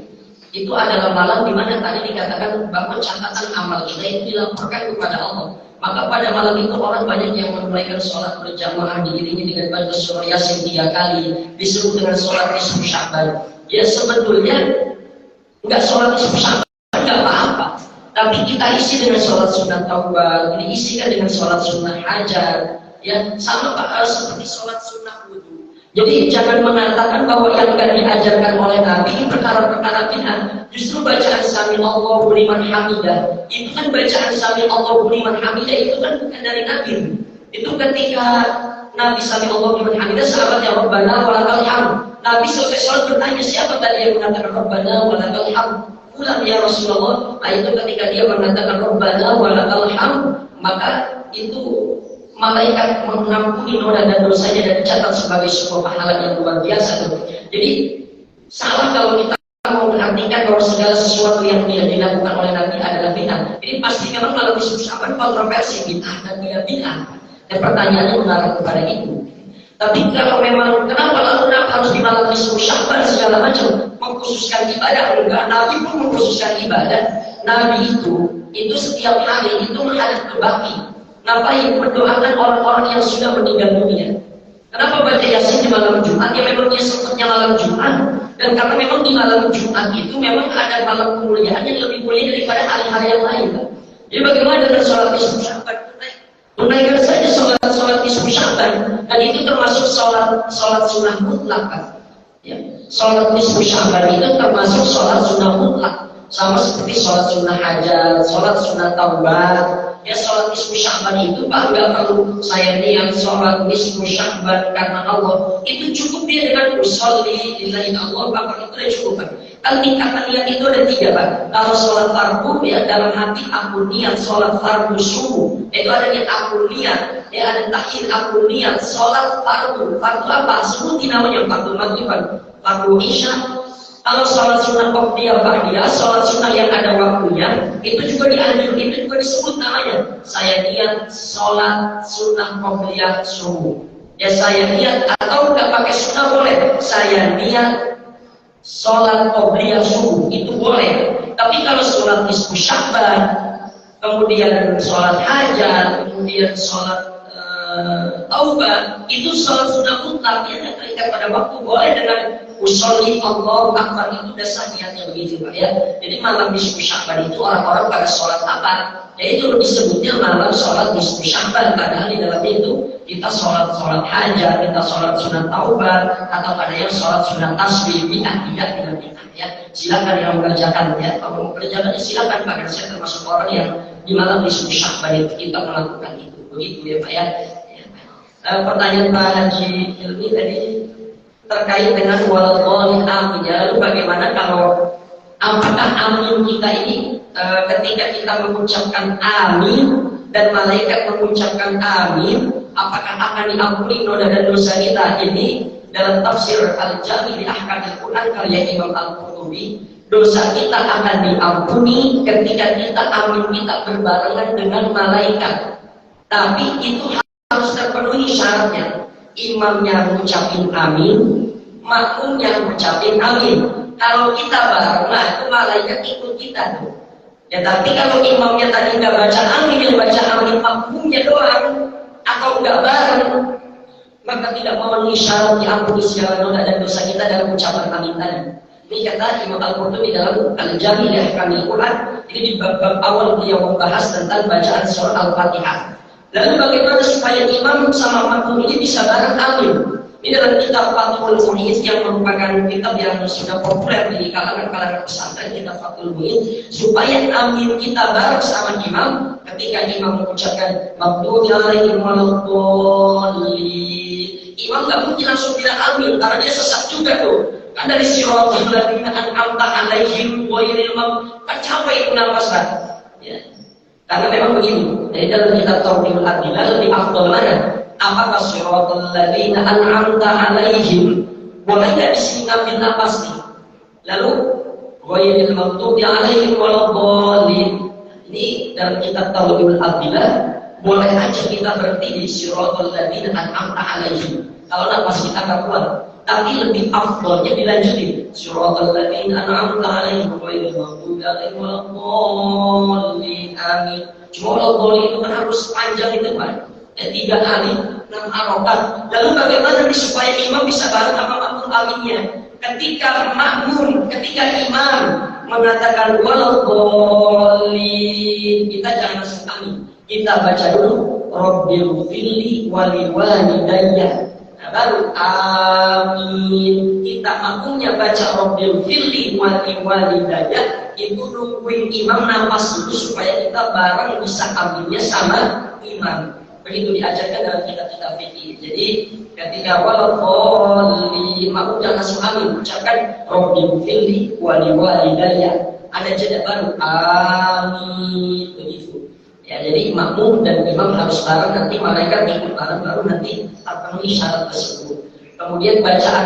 Itu adalah malam di mana tadi dikatakan bahwa catatan amal kita itu dilaporkan kepada Allah. Maka pada malam itu orang banyak yang menunaikan sholat berjamaah diiringi dengan baca surah Yasin 3 kali, disebut dengan sholat nisfu Sya'ban. Ya sebetulnya enggak sholat nisfu Sya'ban enggak apa-apa. Tapi kita isi dengan sholat sunat taubat, diisikan dengan sholat sunat hajat, ya sama seperti sholat sunat wudu. Jadi jangan mengatakan bahwa yang tidak diajarkan oleh Nabi perkara-perkara bid'ah. Justru bacaan sami Allahu liman hamidah, itu kan bacaan sami Allahu liman hamidah itu kan bukan dari Nabi. Itu ketika Nabi sami Allahu liman hamidah, sahabat yang Rabbana walakal hamd. Nabi selesai sholat bertanya, siapa tadi yang mengatakan Rabbana walakal hamd? Ulang ya Rasulullah. Nah itu ketika dia mengatakan Rabbana walakal hamd, maka itu malaikat mengampuni noda dan dosanya dan dicatat sebagai sebuah pahala yang luar biasa. Jadi salah kalau kita mau mengartikan bahwa segala sesuatu yang tidak dilakukan oleh Nabi adalah bid'ah. Jadi pasti memang kalau disebutkan kontroversi bid'ah dan tidak bid'ah. Dan pertanyaannya mengarah kepada itu. Tapi kalau memang kenapa lalu harus di malam nisfu Sya'ban segala macam mengkhususkan ibadah? Enggak, Nabi pun mengkhususkan ibadah. Nabi itu setiap hari itu menghadap ke baki. Ngapain? Mendoakan orang-orang yang sudah meninggal dunia. Kenapa baca Yasin di malam Jumat? Ya memang dia sempatnya malam Jumat. Dan karena memang di malam Jumat itu memang ada malam kemuliaan yang lebih mulia daripada hari-hari yang lain. Jadi bagaimana dengan sholat nisfu Sya'ban? Tunaikan saja sholat nisfu Sya'ban, dan itu termasuk sholat sunnah mutlak kan? Ya. Sholat nisfu Sya'ban itu termasuk sholat sunnah mutlak, sama seperti sholat sunnah hajat, sholat sunnah taubat. Ya, sholat nisfu Sya'ban itu Pak nggak perlu saya niat sholat nisfu Sya'ban karena Allah, itu cukup dia dengan usolli lillahi Allah, Bapak itu sudah cukup Pak. Kan tingkatan niat itu ada 3 Pak. Kalau sholat fardu ya dalam hati aku niat sholat fardu subuh, itu ada niat aku niat, ya ada takhir aku niat sholat fardu apa? Sebutin namanya fardu maghrib, fardu isya. Kalau sholat sunnah qobliyah ba'diyah, sholat sunnah yang ada waktunya, itu juga dianjurkan, itu juga disebut namanya. Saya niat sholat sunnah qobliyah subuh. Ya saya niat, atau nggak pakai sunnah boleh. Saya niat sholat qobliyah subuh, itu boleh. Tapi kalau sholat nisfu Sya'ban, kemudian sholat hajat, kemudian sholat taubat, itu sholat sunnah mutlak yang terikat pada waktu, boleh dengan usolli Allahu Akbar, itu dasar niatnya begitu Pak ya. Jadi malam nisfu Sya'ban itu orang-orang pada sholat apa? Ya itu disebutnya malam sholat nisfu Sya'ban, padahal di dalamnya itu kita sholat hajat, kita sholat sunat taubat, atau ada yang sholat sunat tasbih, bid'ah dengan bid'ah ya. Silakan yang mengerjakan ya. Kalau mau kerjakannya silakan Pak, karena saya termasuk orang yang di malam nisfu Sya'ban itu kita melakukan itu. Begitu ya Pak ya. Pertanyaan Pak Haji Ilmi tadi terkait dengan waladhdallin amin. Ya, lalu bagaimana kalau apakah amin kita ini ketika kita mengucapkan amin dan malaikat mengucapkan amin, apakah akan diampuni noda dan dosa kita? Ini dalam tafsir Al-Jami' di Ahkamil Quran karya Imam Al-Qurtubi, dosa kita akan diampuni ketika kita amin kita berbarengan dengan malaikat. Tapi itu harus terpenuhi syaratnya. Imamnya mengucapin amin, makmumnya mengucapin amin. Kalau kita bareng, nah itu malaikat ikut kita tuh. Ya tapi kalau imamnya tadi nggak baca amin, yang baca amin makmumnya doang, atau nggak bareng, maka tidak memenuhi syarat diampuni segala dosa dan dosa kita dalam ucapan amin tadi. Ini kata Imam Al-Qurtubi dalam Al-Jami' li Ahkamil Quran. Ini di bab awal dia membahas tentang bacaan surah Al-Fatihah. Lalu bagaimana supaya imam sama makmum ini bisa bareng amin? Ini dalam kitab Fathul Mu'in yang merupakan kitab yang sudah populer di kalangan pesantren, kitab Fathul Mu'in, supaya amin kita bareng sama imam ketika imam mengucapkan maghdubi alaihim waladdallin. Imam nggak mungkin langsung bilang amin karena dia sesat juga tuh. Kan dari siratal ladzina an'amta alaihim ghairil maghdubi, kan capek itu nafas kan? Ya. Karena memang begini, jadi dalam kitab Tauhidul Adillah lebih afdal mana? Apakah siratal ladzina an'amta alaihim? Boleh nggak di sini ngambil napas nih? Lalu ghairil maghdubi alaihim waladdallin. Ini dalam kitab Tauhidul Adillah boleh aja kita berhenti di siratal ladzina an'amta alaihim. Kalau napas kita nggak kuat, tapi lebih afdalnya dilanjutin siratal ladzina an'amta alaihim ghairil maghdubi alaihim waladdallin. Amin. Cuma waladdallin itu kan harus panjang itu Pak. Ya 3 kali 6 harokat. Lalu bagaimana supaya imam bisa bareng sama makmum aminnya? Ketika imam mengatakan waladdallin, kita jangan langsung amin. Kita baca dulu Rabbighfirli waliwalidayya. Nah, baru amin. Kita makmumnya baca Rabbighfirli waliwalidayya. Itu nungguin imam nafas dulu supaya kita bareng bisa aminnya sama imam. Begitu diajarkan dalam kitab-kitab fikih. Jadi ketika waladdallin, makmum jangan langsung amin, ucapkan Rabbighfirli waliwalidayya. Ada jeda baru amin, begitu. Ya, jadi makmum dan imam harus bareng, nanti malaikat ikut bareng, baru nanti terpenuhi syarat tersebut. Kemudian bacaan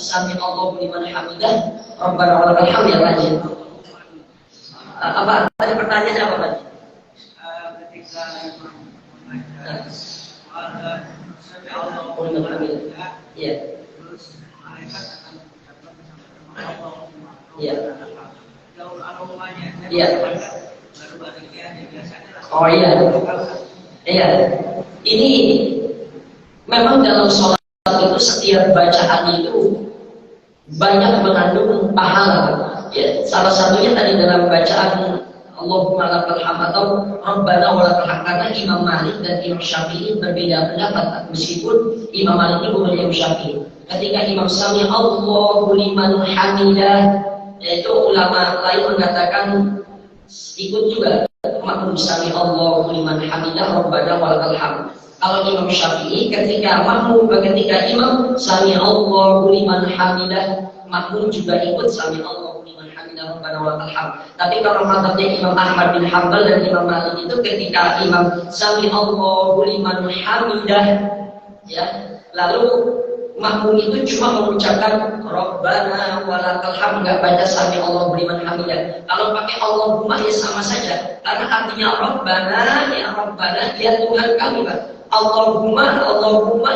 sami Allahu liman hamidah, Rabbana walakal hamd ya rajin. Apa tadi pertanyaannya apa tadi? Ketika Iya. Iya. Iya. Oh iya. Iya. Ini memang dalam sholat itu setiap bacaan itu banyak mengandung pahala. Ya, salah satunya tadi dalam bacaan Allahumma lakal hamd atau Rabbana walakal hamd. Karena Imam Malik dan Imam Syafi'i berbeda pendapat, meskipun Imam Malik itu bukan Imam Syafi'i. Ketika Imam Sami Allahu liman hamidah, yaitu ulama lain mengatakan ikut juga makmum Sami Allahu liman hamidah Rabbana walakal hamd. Kalau Imam Syafi'i ketika Imam Sami Allahu liman hamidah, makmum juga ikut Sami Allahu liman hamidah Rabbana walakal hamd. Tapi kalau mazhabnya Imam Ahmad bin Hanbal dan Imam Malik itu ketika Imam Sami Allahu liman hamidah, ya, lalu makmum itu cuma mengucapkan Rabbana walakal hamd, nggak baca Sami Allahu liman hamidah. Kalau pakai Allahumma ya sama saja, karena artinya Rabbana ya Tuhan kami, Pak. Allahumma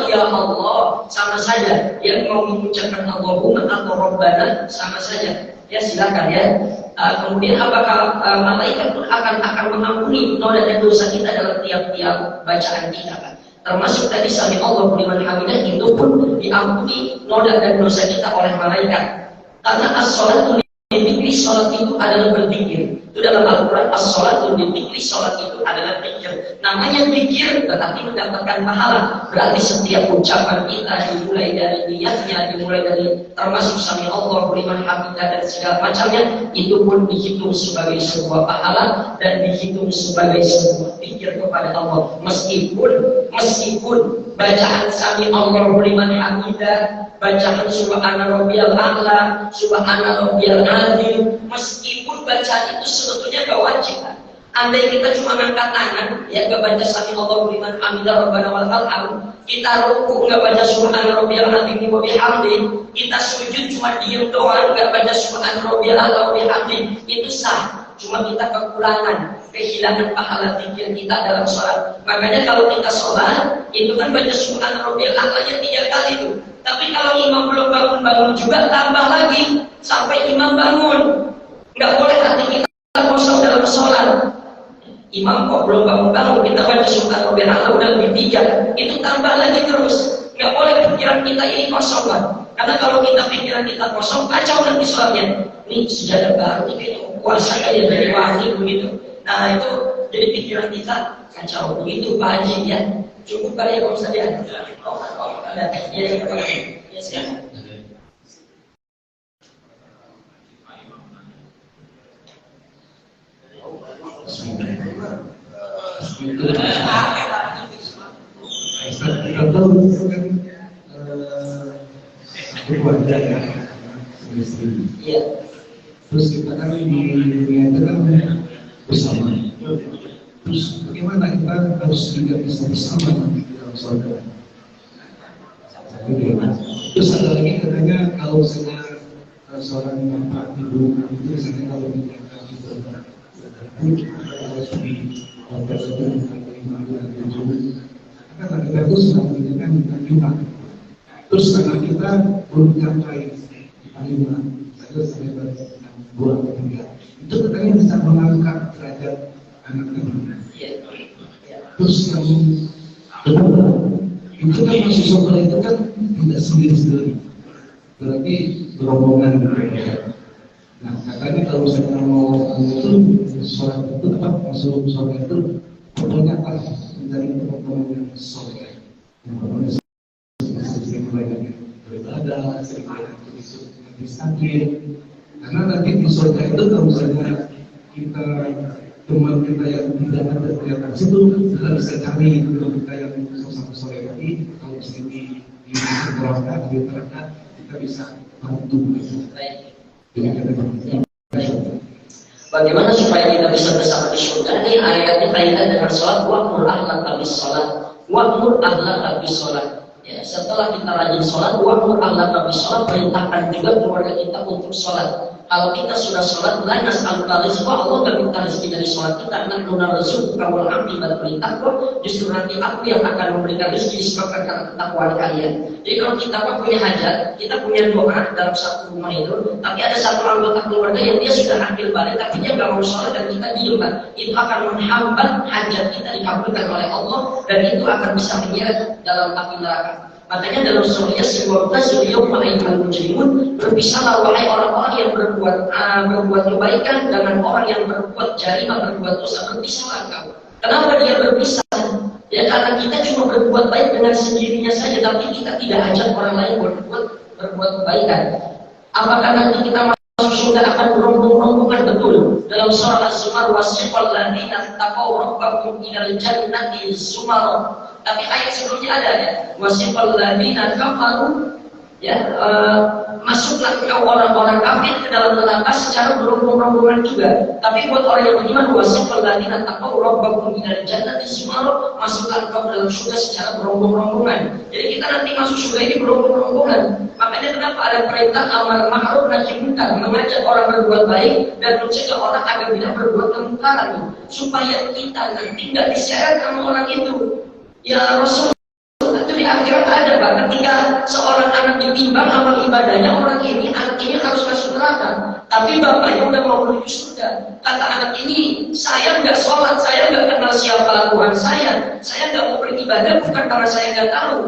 ya Allah sama saja. Yang mau mengucapkan Allahumma atau Rabbana sama saja. Ya silakan ya. Kemudian apakah malaikat pun akan mengampuni noda dan dosa kita dalam tiap-tiap bacaan kita, Pak. Termasuk tadi Sami Allahu liman hamidah itu pun diampuni noda dan dosa kita oleh malaikat. Karena as-sholatu dzikri, salat itu adalah berzikir. Itu dalam Al-Quran, as-sholatu dzikri, salat itu adalah zikir. Namanya zikir tetapi mendapatkan pahala. Berarti setiap ucapan kita dimulai dari niatnya, dimulai dari termasuk Sami Allahu liman hamidah dan segala macamnya, itu pun dihitung sebagai sebuah pahala dan dihitung sebagai sebuah zikir kepada Allah. Meskipun bacaan Sami Allahu liman hamidah, bacaan subhana rabbiyal a'la, subhana rabbiyal azim, meskipun bacaan itu sebetulnya gak wajib. Andai kita cuma ngangkat tangan, ya gak baca Sami Allahu liman hamidah Rabbana walakal hamd, kita ruku gak baca subhana rabbiyal azim wa bihamdi, kita sujud cuma diem doang gak baca subhana rabbiyal a'la wa bihamdi, itu sah. Cuma kita kehilangan pahala zikir kita dalam sholat. Makanya kalau kita sholat, itu kan baca subhana rabbiyal a'la-nya 3 kali itu. Tapi kalau imam belum bangun juga, tambah lagi sampai imam bangun. Nggak boleh hati kita kosong dalam sholat. Imam kok belum bangun, kita baca subhana rabbiyal a'la udah lebih 3, itu tambah lagi terus. Nggak boleh pikiran kita ini kosong, Pak. Karena kalau pikiran kita kosong, kacau nanti sholatnya. Ini sejadah baru, ini kayaknya puasa kayak dari wahyu begitu. Nah itu jadi pikiran kita kacau begitu, Pak Haji ya. Cukup kali ya kalau saja. Ya silakan. Iya. Terus kita kan di dunia itu kan bersama. Terus bagaimana kita harus juga bisa bersama di dalam surga? Terus ada lagi katanya kalau seorang bapak ibu itu misalnya kalau dinyatakan itu harus di kan kita itu sudah menjadikan lima. Terus karena kita belum sampai lima, saya sampai dua ketiga. Itu katanya bisa mengangkat derajat anak-anak. Terus yang kedua, itu kan masuk surga itu kan tidak sendiri-sendiri, berarti berombongan. Nah katanya kalau saya mau itu sholat itu tetap masuk surga itu pokoknya harus mencari teman-teman yang soleh, yang sedikit mulai beribadah, sedikit sakit. Karena nanti di surga itu kalau misalnya kita teman kita yang tidak ada kelihatan situ, kita bisa cari teman kita yang sama-sama soleh lagi. Kalau sini di neraka, kita bisa bantu. Jadi kita bagaimana supaya kita bisa bersama di surga? Ini ayatnya kaitan dengan sholat. Wa'mur ahlaka bis sholat. Wa'mur ahlaka bis sholat. Ya, setelah kita rajin sholat, wa'mur ahlaka bis sholat, perintahkan juga keluarga kita untuk sholat. Kalau kita sudah sholat, la nas'aluka rizqa, Allah gak minta rezeki dari sholat kita. Nahnu narzuquka wal aqibat perintah kok, justru nanti aku yang akan memberikan rezeki disebabkan karena ketakwaan kalian. Jadi kalau kita punya hajat, kita punya doa dalam satu rumah itu, tapi ada satu anggota keluarga yang dia sudah akil balik, tapi dia gak mau sholat dan kita diem, itu akan menghambat hajat kita dikabulkan oleh Allah, dan itu akan bisa menyeret dalam api neraka. Makanya dalam surah Yasin, wabtazul yawma ayyuhal mujrimun, berpisahlah wahai orang-orang yang berbuat kebaikan dengan orang yang berbuat jarimah, berbuat dosa. Berpisahlah kamu. Kenapa dia berpisah? Ya karena kita cuma berbuat baik dengan sendirinya saja, tapi kita tidak ajak orang lain berbuat kebaikan. Apakah nanti kita masuk surga akan berombong-rombongan? Betul. Dalam surah Az-Zumar, wasiqal ladzina taqaw rabbahum ilal jannati zumara. Tapi ayat sebelumnya ada ya, wasiqal ladzina kafaru, ya, masuklah engkau orang-orang kafir ke dalam neraka secara berombong-rombongan juga. Tapi buat orang yang beriman, wasiqal ladzina taqaw rabbahum ilal jannati zumara, masuklah engkau ke dalam surga secara berombong-rombongan. Jadi kita nanti masuk surga ini berombong-rombongan. Makanya kenapa ada perintah amar ma'ruf nahi munkar, mengajak orang berbuat baik dan mencegah orang agar tidak berbuat kemungkaran, supaya kita nanti tidak diseret sama orang itu. Ya Rasul itu di akhirat ada Pak, ketika seorang anak ditimbang amal ibadahnya, orang ini anak ini harus masuk neraka, tapi bapaknya udah mau menuju surga. Kata anak ini, saya nggak sholat, saya nggak kenal siapa Tuhan saya nggak mau beribadah bukan karena saya nggak tahu.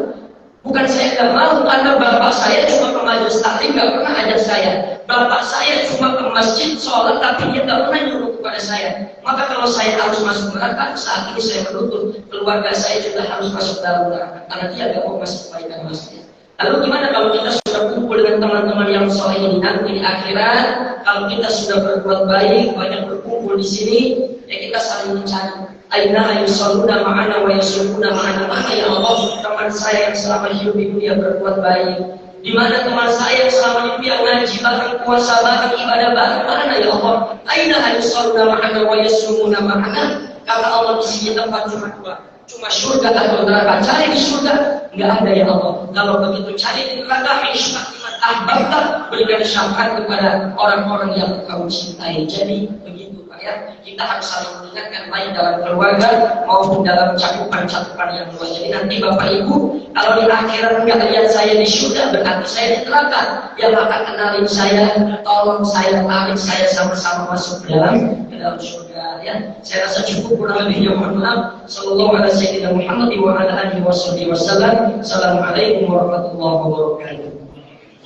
Bukan saya nggak mau, karena bapak saya cuma ke majelis taklim, nggak pernah ajak saya. Bapak saya cuma ke masjid sholat, tapi dia nggak pernah nyuruh kepada saya. Maka kalau saya harus masuk neraka, saat ini saya menuntut keluarga saya juga harus masuk dalam neraka, karena dia nggak mau masuk kebaikan masjid. Lalu gimana kalau kita sudah kumpul dengan teman-teman yang soleh ini nanti di akhirat? Kalau kita sudah berbuat baik, banyak berkumpul di sini, ya kita saling mencari. Aina yusalluna ma'ana wa yusalluna ma'ana. Mana ya Allah teman saya yang selama hidup di dunia berbuat baik? Di mana teman saya yang selama hidup yang ngaji bareng, puasa bareng, ibadah bareng? Mana ya Allah? Aina yusalluna ma'ana wa yusalluna ma'ana. Kata Allah di sini tempat cuma dua, cuma surga atau neraka. Cari di surga, nggak ada ya Allah. Kalau begitu cari di neraka, isyarat ahbabta, berikan syafaat kepada orang-orang yang kau cintai. Jadi begitu Pak ya, kita harus saling mengingatkan baik dalam keluarga maupun dalam cakupan-cakupan yang luas. Jadi nanti Bapak Ibu, kalau di akhirat nggak lihat saya di surga, berarti saya di neraka. Yang akan kenalin saya, tolong saya, tarik saya sama-sama masuk ke dalam surga ya. Saya rasa cukup, kurang lebihnya mohon maaf. Sallallahu alaihi wasallam Muhammad wa ala alihi wasallam. Assalamualaikum warahmatullahi wabarakatuh.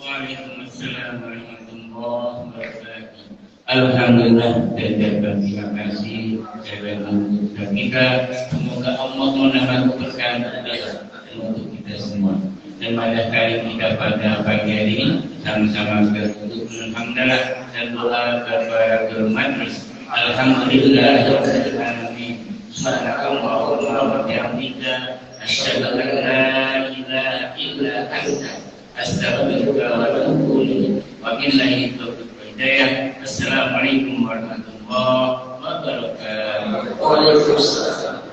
Waalaikumsalam warahmatullahi wabarakatuh. Alhamdulillah dan terima kasih kepada kita. Semoga Allah menambah keberkahan untuk kita semua. Dan pada hari kita pada pagi hari ini sama-sama berkumpul alhamdulillah dan doa kepada majlis. Alhamdulillah rabbil alamin. Subhanakallahumma wa bihamdika asyhadu an la ilaha illa anta astaghfiruka wa atubu ilaik. Wabillahi taufiq wal hidayah. Assalamualaikum warahmatullahi wabarakatuh. Waalaikumsalam.